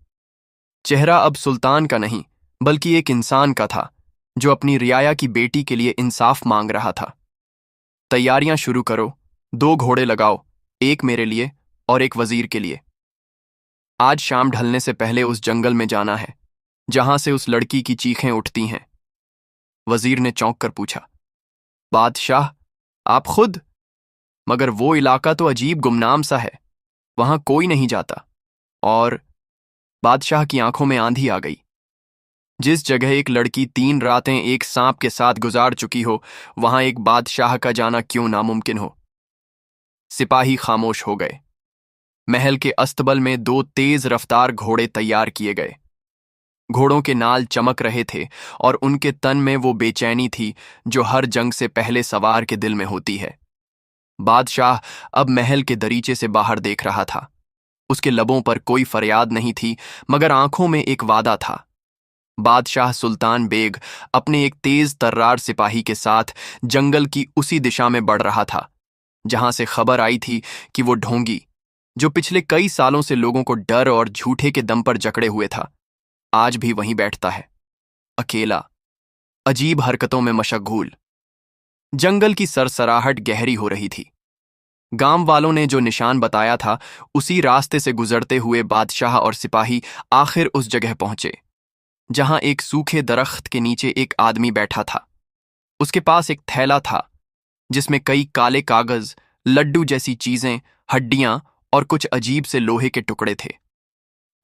चेहरा अब सुल्तान का नहीं, बल्कि एक इंसान का था जो अपनी रियाया की बेटी के लिए इंसाफ मांग रहा था। तैयारियां शुरू करो, 2 घोड़े लगाओ, एक मेरे लिए और एक वजीर के लिए। आज शाम ढलने से पहले उस जंगल में जाना है जहां से उस लड़की की चीखें उठती हैं। वजीर ने चौंक कर पूछा, बादशाह, आप खुद? मगर वो इलाका तो अजीब गुमनाम सा है, वहां कोई नहीं जाता। और बादशाह की आंखों में आंधी आ गई। जिस जगह एक लड़की 3 रातें एक सांप के साथ गुजार चुकी हो, वहां एक बादशाह का जाना क्यों नामुमकिन हो? सिपाही खामोश हो गए। महल के अस्तबल में 2 तेज रफ्तार घोड़े तैयार किए गए। घोड़ों के नाल चमक रहे थे और उनके तन में वो बेचैनी थी जो हर जंग से पहले सवार के दिल में होती है। बादशाह अब महल के दरीचे से बाहर देख रहा था। उसके लबों पर कोई फरियाद नहीं थी, मगर आंखों में एक वादा था। बादशाह सुल्तान बेग अपने एक तेज तर्रार सिपाही के साथ जंगल की उसी दिशा में बढ़ रहा था जहां से खबर आई थी कि वो ढोंगी, जो पिछले कई सालों से लोगों को डर और झूठे के दम पर जकड़े हुए था, आज भी वहीं बैठता है, अकेला, अजीब हरकतों में मशगूल। जंगल की सरसराहट गहरी हो रही थी। गांव वालों ने जो निशान बताया था, उसी रास्ते से गुजरते हुए बादशाह और सिपाही आखिर उस जगह पहुंचे जहां एक सूखे दरख्त के नीचे एक आदमी बैठा था। उसके पास एक थैला था जिसमें कई काले कागज, लड्डू जैसी चीजें, हड्डियां और कुछ अजीब से लोहे के टुकड़े थे।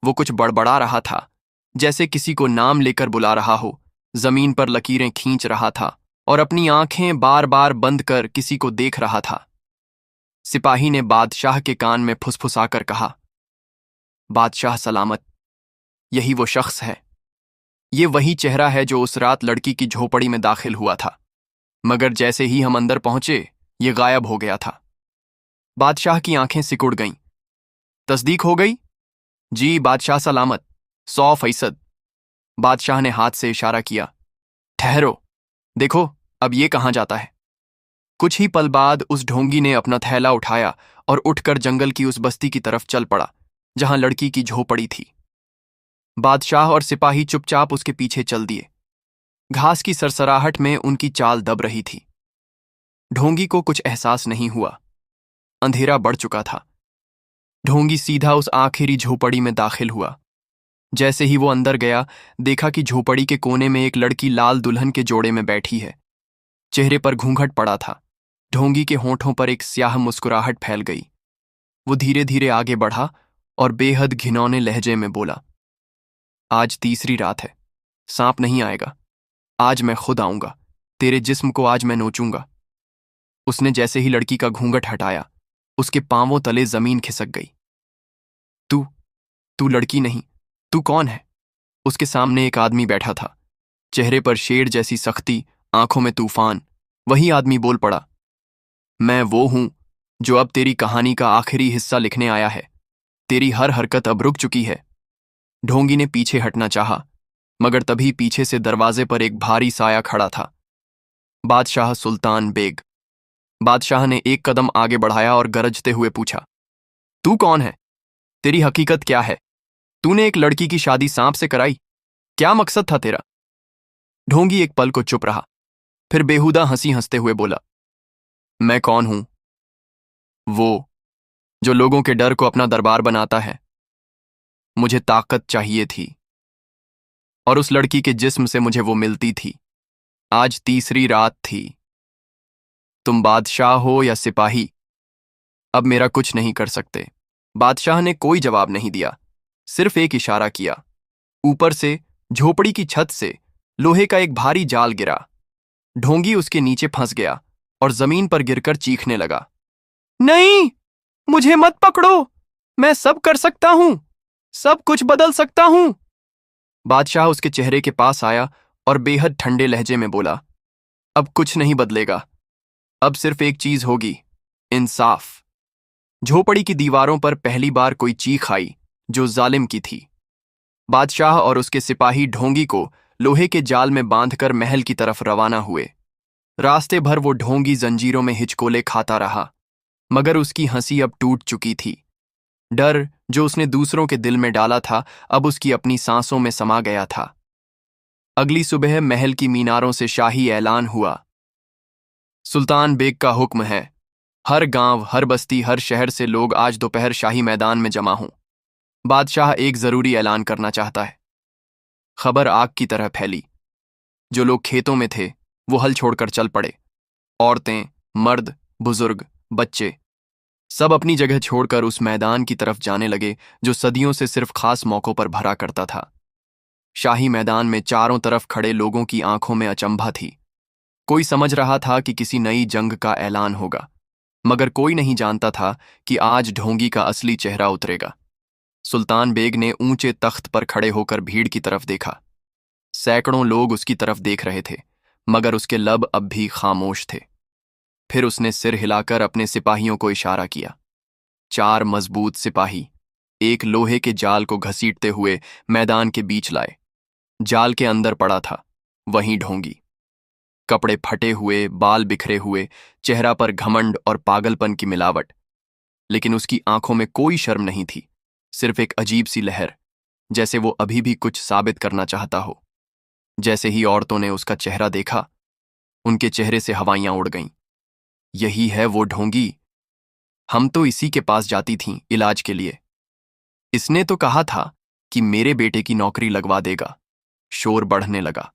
वो कुछ बड़बड़ा रहा था, जैसे किसी को नाम लेकर बुला रहा हो, जमीन पर लकीरें खींच रहा था और अपनी आंखें बार बार बंद कर किसी को देख रहा था। सिपाही ने बादशाह के कान में फुसफुसाकर कहा, बादशाह सलामत, यही वो शख्स है। ये वही चेहरा है जो उस रात लड़की की झोपड़ी में दाखिल हुआ था, मगर जैसे ही हम अंदर पहुंचे ये गायब हो गया था। बादशाह की आंखें सिकुड़ गईं। तस्दीक हो गई? जी बादशाह सलामत, 100%। बादशाह ने हाथ से इशारा किया। ठहरो, देखो अब ये कहाँ जाता है। कुछ ही पल बाद उस ढोंगी ने अपना थैला उठाया और उठकर जंगल की उस बस्ती की तरफ चल पड़ा जहां लड़की की झोपड़ी थी। बादशाह और सिपाही चुपचाप उसके पीछे चल दिए। घास की सरसराहट में उनकी चाल दब रही थी। ढोंगी को कुछ एहसास नहीं हुआ। अंधेरा बढ़ चुका था। ढोंगी सीधा उस आखिरी झोपड़ी में दाखिल हुआ। जैसे ही वो अंदर गया, देखा कि झोपड़ी के कोने में एक लड़की लाल दुल्हन के जोड़े में बैठी है। चेहरे पर घूंघट पड़ा था। ढोंगी के होंठों पर एक स्याह मुस्कुराहट फैल गई। वो धीरे धीरे आगे बढ़ा और बेहद घिनौने लहजे में बोला, आज तीसरी रात है, सांप नहीं आएगा। आज मैं खुद आऊंगा, तेरे जिस्म को आज मैं नोचूंगा। उसने जैसे ही लड़की का घूंघट हटाया, उसके पांवों तले जमीन खिसक गई। तू तू लड़की नहीं, तू कौन है? उसके सामने एक आदमी बैठा था, चेहरे पर शेर जैसी सख्ती, आंखों में तूफान। वही आदमी बोल पड़ा, मैं वो हूं जो अब तेरी कहानी का आखिरी हिस्सा लिखने आया है। तेरी हर हरकत अब रुक चुकी है। ढोंगी ने पीछे हटना चाहा, मगर तभी पीछे से दरवाजे पर एक भारी साया खड़ा था। बादशाह सुल्तान बेग। बादशाह ने एक कदम आगे बढ़ाया और गरजते हुए पूछा, तू कौन है? तेरी हकीकत क्या है? तूने एक लड़की की शादी सांप से कराई, क्या मकसद था तेरा? ढोंगी एक पल को चुप रहा, फिर बेहुदा हंसी हंसते हुए बोला, मैं कौन हूं? वो जो लोगों के डर को अपना दरबार बनाता है। मुझे ताकत चाहिए थी और उस लड़की के जिस्म से मुझे वो मिलती थी। आज तीसरी रात थी। तुम बादशाह हो या सिपाही, अब मेरा कुछ नहीं कर सकते। बादशाह ने कोई जवाब नहीं दिया, सिर्फ एक इशारा किया। ऊपर से झोपड़ी की छत से लोहे का एक भारी जाल गिरा। ढोंगी उसके नीचे फंस गया और जमीन पर गिरकर चीखने लगा, नहीं, मुझे मत पकड़ो, मैं सब कर सकता हूं, सब कुछ बदल सकता हूं। बादशाह उसके चेहरे के पास आया और बेहद ठंडे लहजे में बोला, अब कुछ नहीं बदलेगा। अब सिर्फ एक चीज होगी, इंसाफ। झोपड़ी की दीवारों पर पहली बार कोई चीख आई जो जालिम की थी। बादशाह और उसके सिपाही ढोंगी को लोहे के जाल में बांधकर महल की तरफ रवाना हुए। रास्ते भर वो ढोंगी जंजीरों में हिचकोले खाता रहा, मगर उसकी हंसी अब टूट चुकी थी। डर जो उसने दूसरों के दिल में डाला था, अब उसकी अपनी सांसों में समा गया था। अगली सुबह महल की मीनारों से शाही ऐलान हुआ, सुल्तान बेग का हुक्म है, हर गांव, हर बस्ती, हर शहर से लोग आज दोपहर शाही मैदान में जमा हों। बादशाह एक जरूरी ऐलान करना चाहता है। खबर आग की तरह फैली। जो लोग खेतों में थे वो हल छोड़कर चल पड़े। औरतें, मर्द, बुजुर्ग, बच्चे सब अपनी जगह छोड़कर उस मैदान की तरफ जाने लगे जो सदियों से सिर्फ खास मौकों पर भरा करता था। शाही मैदान में चारों तरफ खड़े लोगों की आंखों में अचंभा थी। कोई समझ रहा था कि किसी नई जंग का ऐलान होगा, मगर कोई नहीं जानता था कि आज ढोंगी का असली चेहरा उतरेगा। सुल्तान बेग ने ऊंचे तख्त पर खड़े होकर भीड़ की तरफ देखा। सैकड़ों लोग उसकी तरफ देख रहे थे, मगर उसके लब अब भी खामोश थे। फिर उसने सिर हिलाकर अपने सिपाहियों को इशारा किया। 4 मजबूत सिपाही एक लोहे के जाल को घसीटते हुए मैदान के बीच लाए। जाल के अंदर पड़ा था वहीं ढोंगी, कपड़े फटे हुए, बाल बिखरे हुए, चेहरा पर घमंड और पागलपन की मिलावट। लेकिन उसकी आंखों में कोई शर्म नहीं थी, सिर्फ एक अजीब सी लहर, जैसे वो अभी भी कुछ साबित करना चाहता हो। जैसे ही औरतों ने उसका चेहरा देखा, उनके चेहरे से हवाइयां उड़ गईं। यही है वो ढोंगी, हम तो इसी के पास जाती थीं इलाज के लिए। इसने तो कहा था कि मेरे बेटे की नौकरी लगवा देगा। शोर बढ़ने लगा।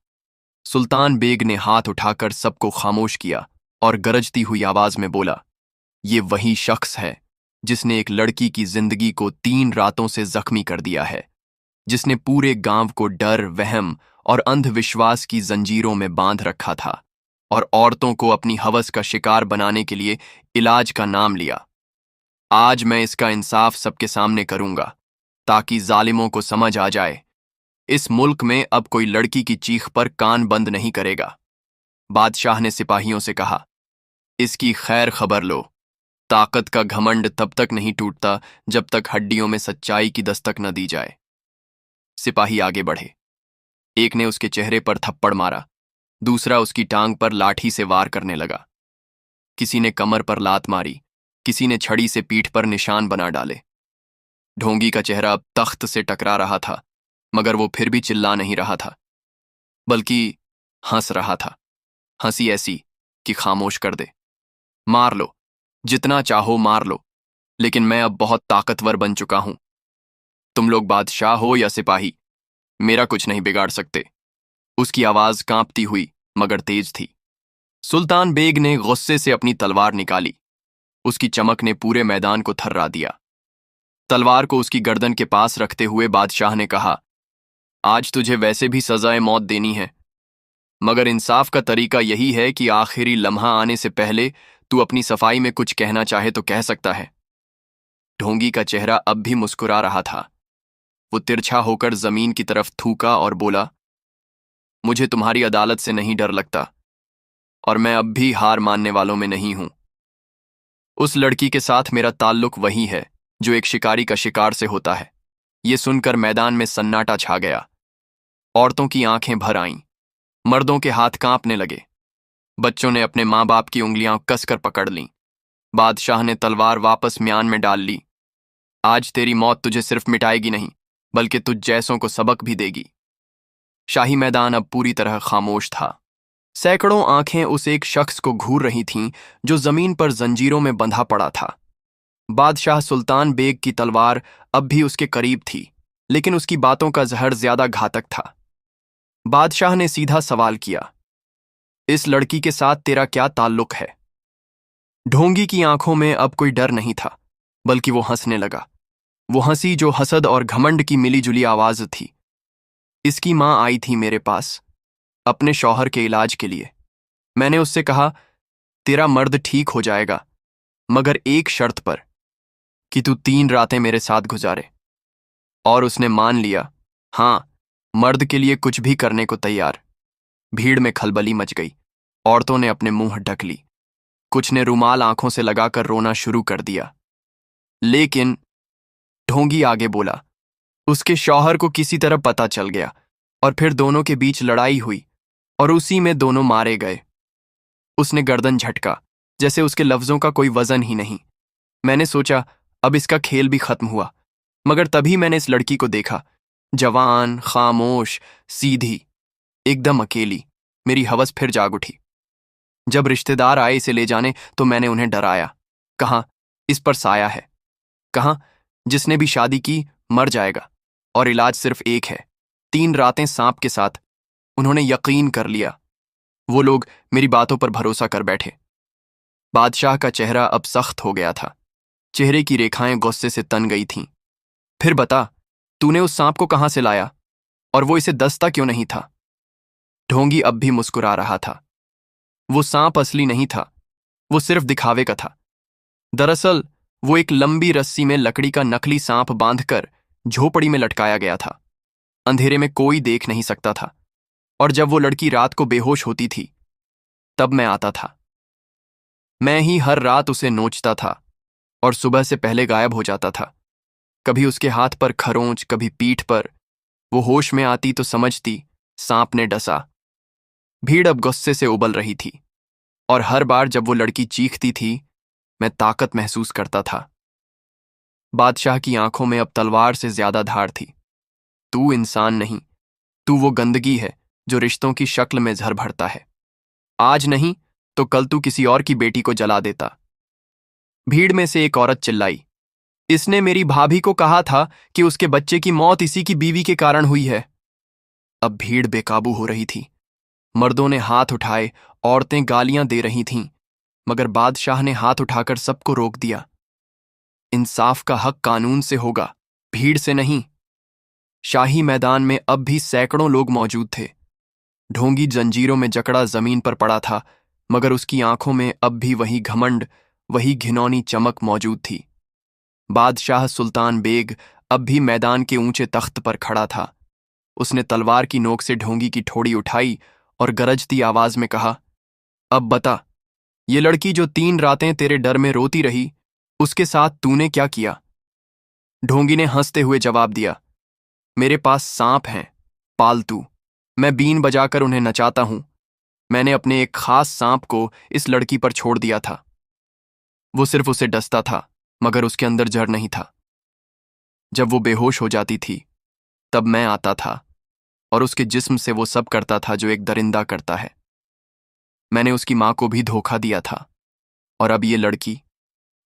सुल्तान बेग ने हाथ उठाकर सबको खामोश किया और गरजती हुई आवाज में बोला, ये वही शख्स है जिसने एक लड़की की जिंदगी को 3 रातों से जख्मी कर दिया है, जिसने पूरे गांव को डर, वहम और अंधविश्वास की जंजीरों में बांध रखा था और औरतों को अपनी हवस का शिकार बनाने के लिए इलाज का नाम लिया। आज मैं इसका इंसाफ सबके सामने करूंगा ताकि जालिमों को समझ आ जाए, इस मुल्क में अब कोई लड़की की चीख पर कान बंद नहीं करेगा। बादशाह ने सिपाहियों से कहा, इसकी खैर खबर लो। ताकत का घमंड तब तक नहीं टूटता जब तक हड्डियों में सच्चाई की दस्तक न दी जाए। सिपाही आगे बढ़े। एक ने उसके चेहरे पर थप्पड़ मारा, दूसरा उसकी टांग पर लाठी से वार करने लगा। किसी ने कमर पर लात मारी, किसी ने छड़ी से पीठ पर निशान बना डाले। ढोंगी का चेहरा अब तख्त से टकरा रहा था, मगर वो फिर भी चिल्ला नहीं रहा था, बल्कि हंस रहा था। हंसी ऐसी कि खामोश कर दे। मार लो, जितना चाहो मार लो, लेकिन मैं अब बहुत ताकतवर बन चुका हूं। तुम लोग बादशाह हो या सिपाही, मेरा कुछ नहीं बिगाड़ सकते। उसकी आवाज कांपती हुई मगर तेज थी। सुल्तान बेग ने गुस्से से अपनी तलवार निकाली। उसकी चमक ने पूरे मैदान को थर्रा दिया। तलवार को उसकी गर्दन के पास रखते हुए बादशाह ने कहा, आज तुझे वैसे भी सजाए मौत देनी है, मगर इंसाफ का तरीका यही है कि आखिरी लम्हा आने से पहले तू अपनी सफाई में कुछ कहना चाहे तो कह सकता है। ढोंगी का चेहरा अब भी मुस्कुरा रहा था। वो तिरछा होकर जमीन की तरफ थूका और बोला, मुझे तुम्हारी अदालत से नहीं डर लगता, और मैं अब भी हार मानने वालों में नहीं हूं। उस लड़की के साथ मेरा ताल्लुक वही है जो एक शिकारी का शिकार से होता है। ये सुनकर मैदान में सन्नाटा छा गया। औरतों की आंखें भर आईं, मर्दों के हाथ कांपने लगे, बच्चों ने अपने माँ बाप की उंगलियां कसकर पकड़ लीं। बादशाह ने तलवार वापस म्यान में डाल ली। आज तेरी मौत तुझे सिर्फ मिटाएगी नहीं, बल्कि तुझ जैसों को सबक भी देगी। शाही मैदान अब पूरी तरह खामोश था। सैकड़ों आंखें उस एक शख्स को घूर रही थीं जो जमीन पर जंजीरों में बंधा पड़ा था। बादशाह सुल्तान बेग की तलवार अब भी उसके करीब थी, लेकिन उसकी बातों का जहर ज्यादा घातक था। बादशाह ने सीधा सवाल किया, इस लड़की के साथ तेरा क्या ताल्लुक है? ढोंगी की आंखों में अब कोई डर नहीं था, बल्कि वो हंसने लगा। वो हंसी जो हसद और घमंड की मिलीजुली आवाज थी। इसकी मां आई थी मेरे पास अपने शौहर के इलाज के लिए। मैंने उससे कहा, तेरा मर्द ठीक हो जाएगा, मगर एक शर्त पर, कि तू 3 रातें मेरे साथ गुजारे। और उसने मान लिया। हां, मर्द के लिए कुछ भी करने को तैयार। भीड़ में खलबली मच गई। औरतों ने अपने मुंह ढक ली, कुछ ने रुमाल आंखों से लगाकर रोना शुरू कर दिया। लेकिन ढोंगी आगे बोला, उसके शौहर को किसी तरह पता चल गया और फिर दोनों के बीच लड़ाई हुई और उसी में दोनों मारे गए। उसने गर्दन झटका, जैसे उसके लफ्जों का कोई वजन ही नहीं। मैंने सोचा अब इसका खेल भी खत्म हुआ, मगर तभी मैंने इस लड़की को देखा, जवान, खामोश, सीधी, एकदम अकेली। मेरी हवस फिर जाग उठी। जब रिश्तेदार आए इसे ले जाने तो मैंने उन्हें डराया। कहा, इस पर साया है। कहा, जिसने भी शादी की मर जाएगा और इलाज सिर्फ एक है, 3 रातें सांप के साथ। उन्होंने यकीन कर लिया। वो लोग मेरी बातों पर भरोसा कर बैठे। बादशाह का चेहरा अब सख्त हो गया था। चेहरे की रेखाएं गुस्से से तन गई थीं। फिर बता, तूने उस सांप को कहां से लाया और वो इसे दस्ता क्यों नहीं था? ढोंगी अब भी मुस्कुरा रहा था। वो सांप असली नहीं था, वो सिर्फ दिखावे का था। दरअसल वो एक लंबी रस्सी में लकड़ी का नकली सांप बांधकर झोपड़ी में लटकाया गया था। अंधेरे में कोई देख नहीं सकता था, और जब वो लड़की रात को बेहोश होती थी तब मैं आता था। मैं ही हर रात उसे नोचता था और सुबह से पहले गायब हो जाता था। कभी उसके हाथ पर खरोंच, कभी पीठ पर। वो होश में आती तो समझती सांप ने डसा। भीड़ अब गुस्से से उबल रही थी, और हर बार जब वो लड़की चीखती थी मैं ताकत महसूस करता था। बादशाह की आंखों में अब तलवार से ज्यादा धार थी। तू इंसान नहीं, तू वो गंदगी है जो रिश्तों की शक्ल में जहर भरता है। आज नहीं तो कल तू किसी और की बेटी को जला देता। भीड़ में से एक औरत चिल्लाई, इसने मेरी भाभी को कहा था कि उसके बच्चे की मौत इसी की बीवी के कारण हुई है। अब भीड़ बेकाबू हो रही थी। मर्दों ने हाथ उठाए, औरतें गालियां दे रही थीं, मगर बादशाह ने हाथ उठाकर सबको रोक दिया। इंसाफ का हक कानून से होगा, भीड़ से नहीं। शाही मैदान में अब भी सैकड़ों लोग मौजूद थे। ढोंगी जंजीरों में जकड़ा जमीन पर पड़ा था, मगर उसकी आंखों में अब भी वही घमंड, वही घिनौनी चमक मौजूद थी। बादशाह सुल्तान बेग अब भी मैदान के ऊंचे तख्त पर खड़ा था। उसने तलवार की नोक से ढोंगी की ठोड़ी उठाई और गरजती आवाज में कहा, अब बता, ये लड़की जो 3 रातें तेरे डर में रोती रही, उसके साथ तूने क्या किया? ढोंगी ने हंसते हुए जवाब दिया, मेरे पास सांप हैं, पालतू। मैं बीन बजाकर उन्हें नचाता हूं। मैंने अपने एक खास सांप को इस लड़की पर छोड़ दिया था। वो सिर्फ उसे डसता था, मगर उसके अंदर जहर नहीं था। जब वो बेहोश हो जाती थी, तब मैं आता था और उसके जिस्म से वो सब करता था जो एक दरिंदा करता है। मैंने उसकी मां को भी धोखा दिया था, और अब ये लड़की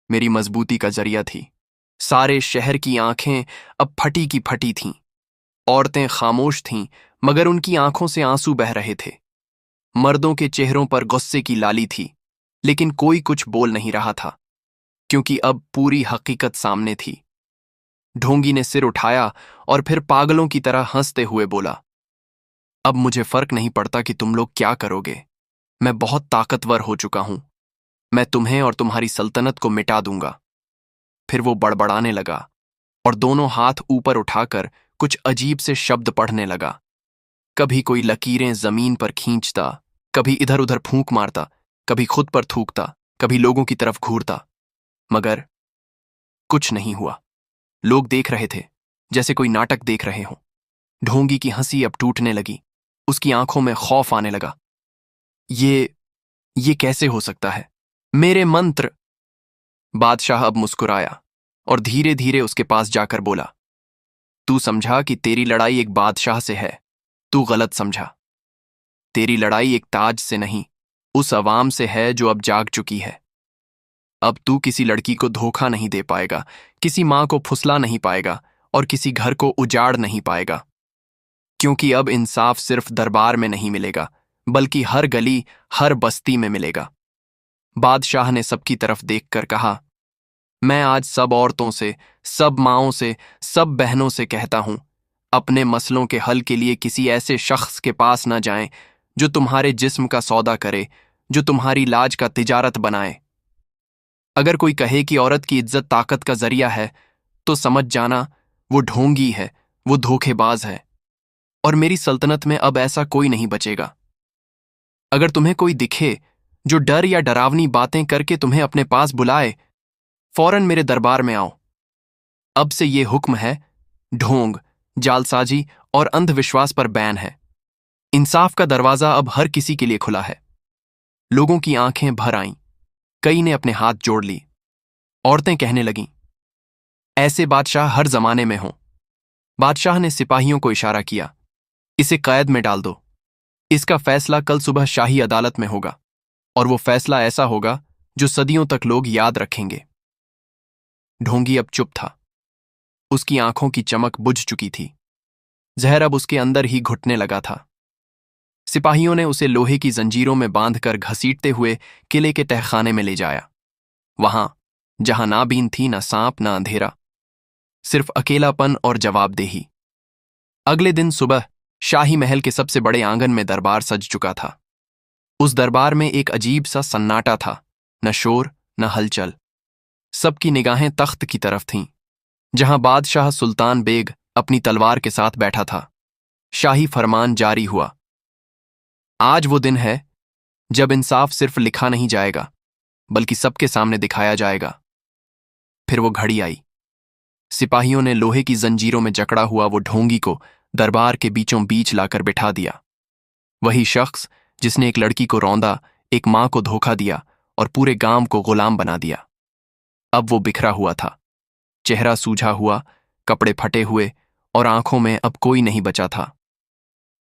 मेरी मजबूती का जरिया थी। सारे शहर की आंखें अब फटी की फटी थीं। औरतें खामोश थीं, मगर उनकी आंखों से आंसू बह रहे थे। मर्दों के चेहरों पर गुस्से की लाली थी, लेकिन कोई कुछ बोल नहीं रहा था, क्योंकि अब पूरी हकीकत सामने थी। ढोंगी ने सिर उठाया और फिर पागलों की तरह हंसते हुए बोला, अब मुझे फर्क नहीं पड़ता कि तुम लोग क्या करोगे। मैं बहुत ताकतवर हो चुका हूं। मैं तुम्हें और तुम्हारी सल्तनत को मिटा दूंगा। फिर वो बड़बड़ाने लगा और दोनों हाथ ऊपर उठाकर कुछ अजीब से शब्द पढ़ने लगा। कभी कोई लकीरें जमीन पर खींचता, कभी इधर उधर फूंक मारता, कभी खुद पर थूकता, कभी लोगों की तरफ घूरता, मगर कुछ नहीं हुआ। लोग देख रहे थे, जैसे कोई नाटक देख रहे हों। ढोंगी की हंसी अब टूटने लगी। उसकी आंखों में खौफ आने लगा। ये कैसे हो सकता है? मेरे मंत्र। बादशाह अब मुस्कुराया और धीरे धीरे उसके पास जाकर बोला, तू समझा कि तेरी लड़ाई एक बादशाह से है। तू गलत समझा। तेरी लड़ाई एक ताज से नहीं, उस अवाम से है जो अब जाग चुकी है। अब तू किसी लड़की को धोखा नहीं दे पाएगा, किसी मां को फुसला नहीं पाएगा और किसी घर को उजाड़ नहीं पाएगा, क्योंकि अब इंसाफ सिर्फ दरबार में नहीं मिलेगा, बल्कि हर गली, हर बस्ती में मिलेगा। बादशाह ने सबकी तरफ देखकर कहा, मैं आज सब औरतों से, सब माँओं से, सब बहनों से कहता हूं, अपने मसलों के हल के लिए किसी ऐसे शख्स के पास न जाएं जो तुम्हारे जिस्म का सौदा करे, जो तुम्हारी लाज का तिजारत बनाए। अगर कोई कहे कि औरत की इज्जत ताकत का जरिया है, तो समझ जाना वो ढोंगी है, वो धोखेबाज है, और मेरी सल्तनत में अब ऐसा कोई नहीं बचेगा। अगर तुम्हें कोई दिखे जो डर या डरावनी बातें करके तुम्हें अपने पास बुलाए, फौरन मेरे दरबार में आओ। अब से ये हुक्म है, ढोंग, जालसाजी और अंधविश्वास पर बैन है। इंसाफ का दरवाजा अब हर किसी के लिए खुला है। लोगों की आंखें भर आईं। कई ने अपने हाथ जोड़ ली। औरतें कहने लगीं, ऐसे बादशाह हर जमाने में हों। बादशाह ने सिपाहियों को इशारा किया, इसे कैद में डाल दो। इसका फैसला कल सुबह शाही अदालत में होगा, और वो फैसला ऐसा होगा जो सदियों तक लोग याद रखेंगे। ढोंगी अब चुप था। उसकी आंखों की चमक बुझ चुकी थी। जहर अब उसके अंदर ही घुटने लगा था। सिपाहियों ने उसे लोहे की जंजीरों में बांधकर घसीटते हुए किले के तहखाने में ले जाया। वहां जहां ना बीन थी, ना सांप, ना अंधेरा, सिर्फ अकेलापन और जवाबदेही। अगले दिन सुबह शाही महल के सबसे बड़े आंगन में दरबार सज चुका था। उस दरबार में एक अजीब सा सन्नाटा था, न शोर न हलचल। सबकी निगाहें तख्त की तरफ थीं, जहां बादशाह सुल्तान बेग अपनी तलवार के साथ बैठा था। शाही फरमान जारी हुआ, आज वो दिन है जब इंसाफ सिर्फ लिखा नहीं जाएगा, बल्कि सबके सामने दिखाया जाएगा। फिर वो घड़ी आई। सिपाहियों ने लोहे की जंजीरों में जकड़ा हुआ वो ढोंगी को दरबार के बीचों बीच लाकर बिठा दिया। वही शख्स जिसने एक लड़की को रौंदा, एक मां को धोखा दिया और पूरे गांव को गुलाम बना दिया। अब वो बिखरा हुआ था, चेहरा सूझा हुआ, कपड़े फटे हुए, और आंखों में अब कोई नहीं बचा था।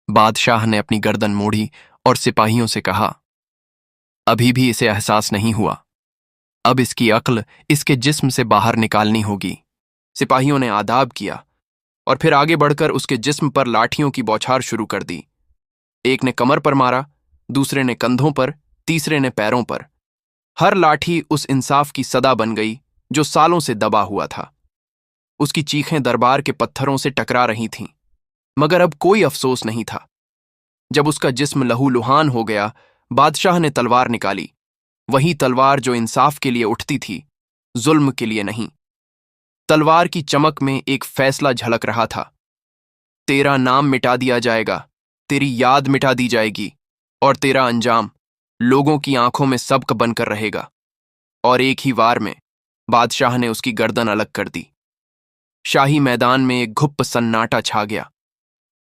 बादशाह ने अपनी गर्दन मोड़ी और सिपाहियों से कहा, अभी भी इसे एहसास नहीं हुआ। अब इसकी अक्ल इसके जिस्म से बाहर निकालनी होगी। सिपाहियों ने आदाब किया और फिर आगे बढ़कर उसके जिस्म पर लाठियों की बौछार शुरू कर दी। एक ने कमर पर मारा, दूसरे ने कंधों पर, तीसरे ने पैरों पर। हर लाठी उस इंसाफ की सदा बन गई जो सालों से दबा हुआ था। उसकी चीखें दरबार के पत्थरों से टकरा रही थीं, मगर अब कोई अफसोस नहीं था। जब उसका जिस्म लहूलुहान हो गया, बादशाह ने तलवार निकाली, वही तलवार जो इंसाफ के लिए उठती थी, जुल्म के लिए नहीं। तलवार की चमक में एक फैसला झलक रहा था। तेरा नाम मिटा दिया जाएगा, तेरी याद मिटा दी जाएगी, और तेरा अंजाम लोगों की आंखों में सबक बनकर रहेगा। और एक ही वार में बादशाह ने उसकी गर्दन अलग कर दी। शाही मैदान में एक घुप्प सन्नाटा छा गया,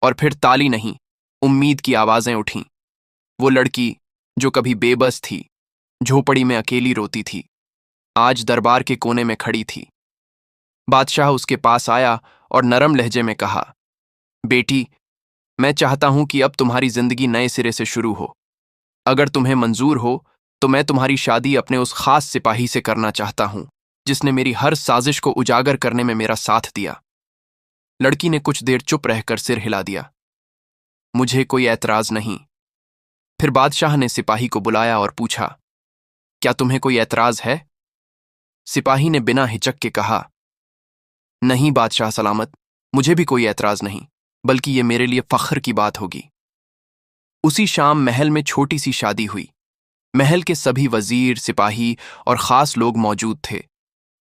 और फिर ताली नहीं, उम्मीद की आवाजें उठीं। वो लड़की जो कभी बेबस थी, झोपड़ी में अकेली रोती थी, आज दरबार के कोने में खड़ी थी। बादशाह उसके पास आया और नरम लहजे में कहा, बेटी, मैं चाहता हूं कि अब तुम्हारी जिंदगी नए सिरे से शुरू हो। अगर तुम्हें मंजूर हो तो मैं तुम्हारी शादी अपने उस खास सिपाही से करना चाहता हूं जिसने मेरी हर साजिश को उजागर करने में मेरा साथ दिया। लड़की ने कुछ देर चुप रहकर सिर हिला दिया। मुझे कोई ऐतराज नहीं। फिर बादशाह ने सिपाही को बुलाया और पूछा, क्या तुम्हें कोई ऐतराज है? सिपाही ने बिना हिचक के कहा, नहीं बादशाह सलामत, मुझे भी कोई ऐतराज नहीं, बल्कि ये मेरे लिए फख्र की बात होगी। उसी शाम महल में छोटी सी शादी हुई। महल के सभी वजीर, सिपाही और खास लोग मौजूद थे।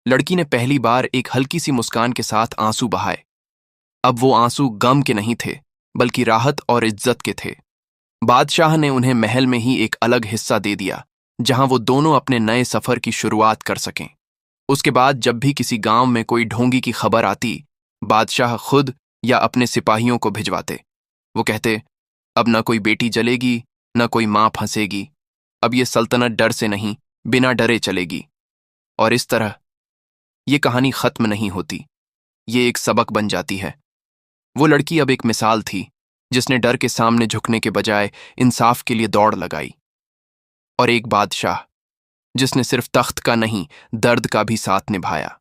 लड़की ने पहली बार एक हल्की सी मुस्कान के साथ आंसू बहाए। अब वो आंसू गम के नहीं थे, बल्कि राहत और इज्जत के थे। बादशाह ने उन्हें महल में ही एक अलग हिस्सा दे दिया, जहां वो दोनों अपने नए सफर की शुरुआत कर सकें। उसके बाद जब भी किसी गांव में कोई ढोंगी की खबर आती, बादशाह खुद या अपने सिपाहियों को भिजवाते। वो कहते, अब न कोई बेटी जलेगी, न कोई मां फंसेगी। अब ये सल्तनत डर से नहीं, बिना डरे चलेगी। और इस तरह ये कहानी खत्म नहीं होती, ये एक सबक बन जाती है। वो लड़की अब एक मिसाल थी, जिसने डर के सामने झुकने के बजाय इंसाफ के लिए दौड़ लगाई। और एक बादशाह जिसने सिर्फ तख्त का नहीं, दर्द का भी साथ निभाया।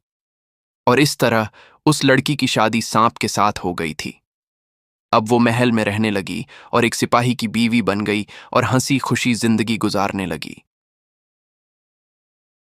और इस तरह उस लड़की की शादी सांप के साथ हो गई थी। अब वो महल में रहने लगी और एक सिपाही की बीवी बन गई और हंसी खुशी जिंदगी गुजारने लगी।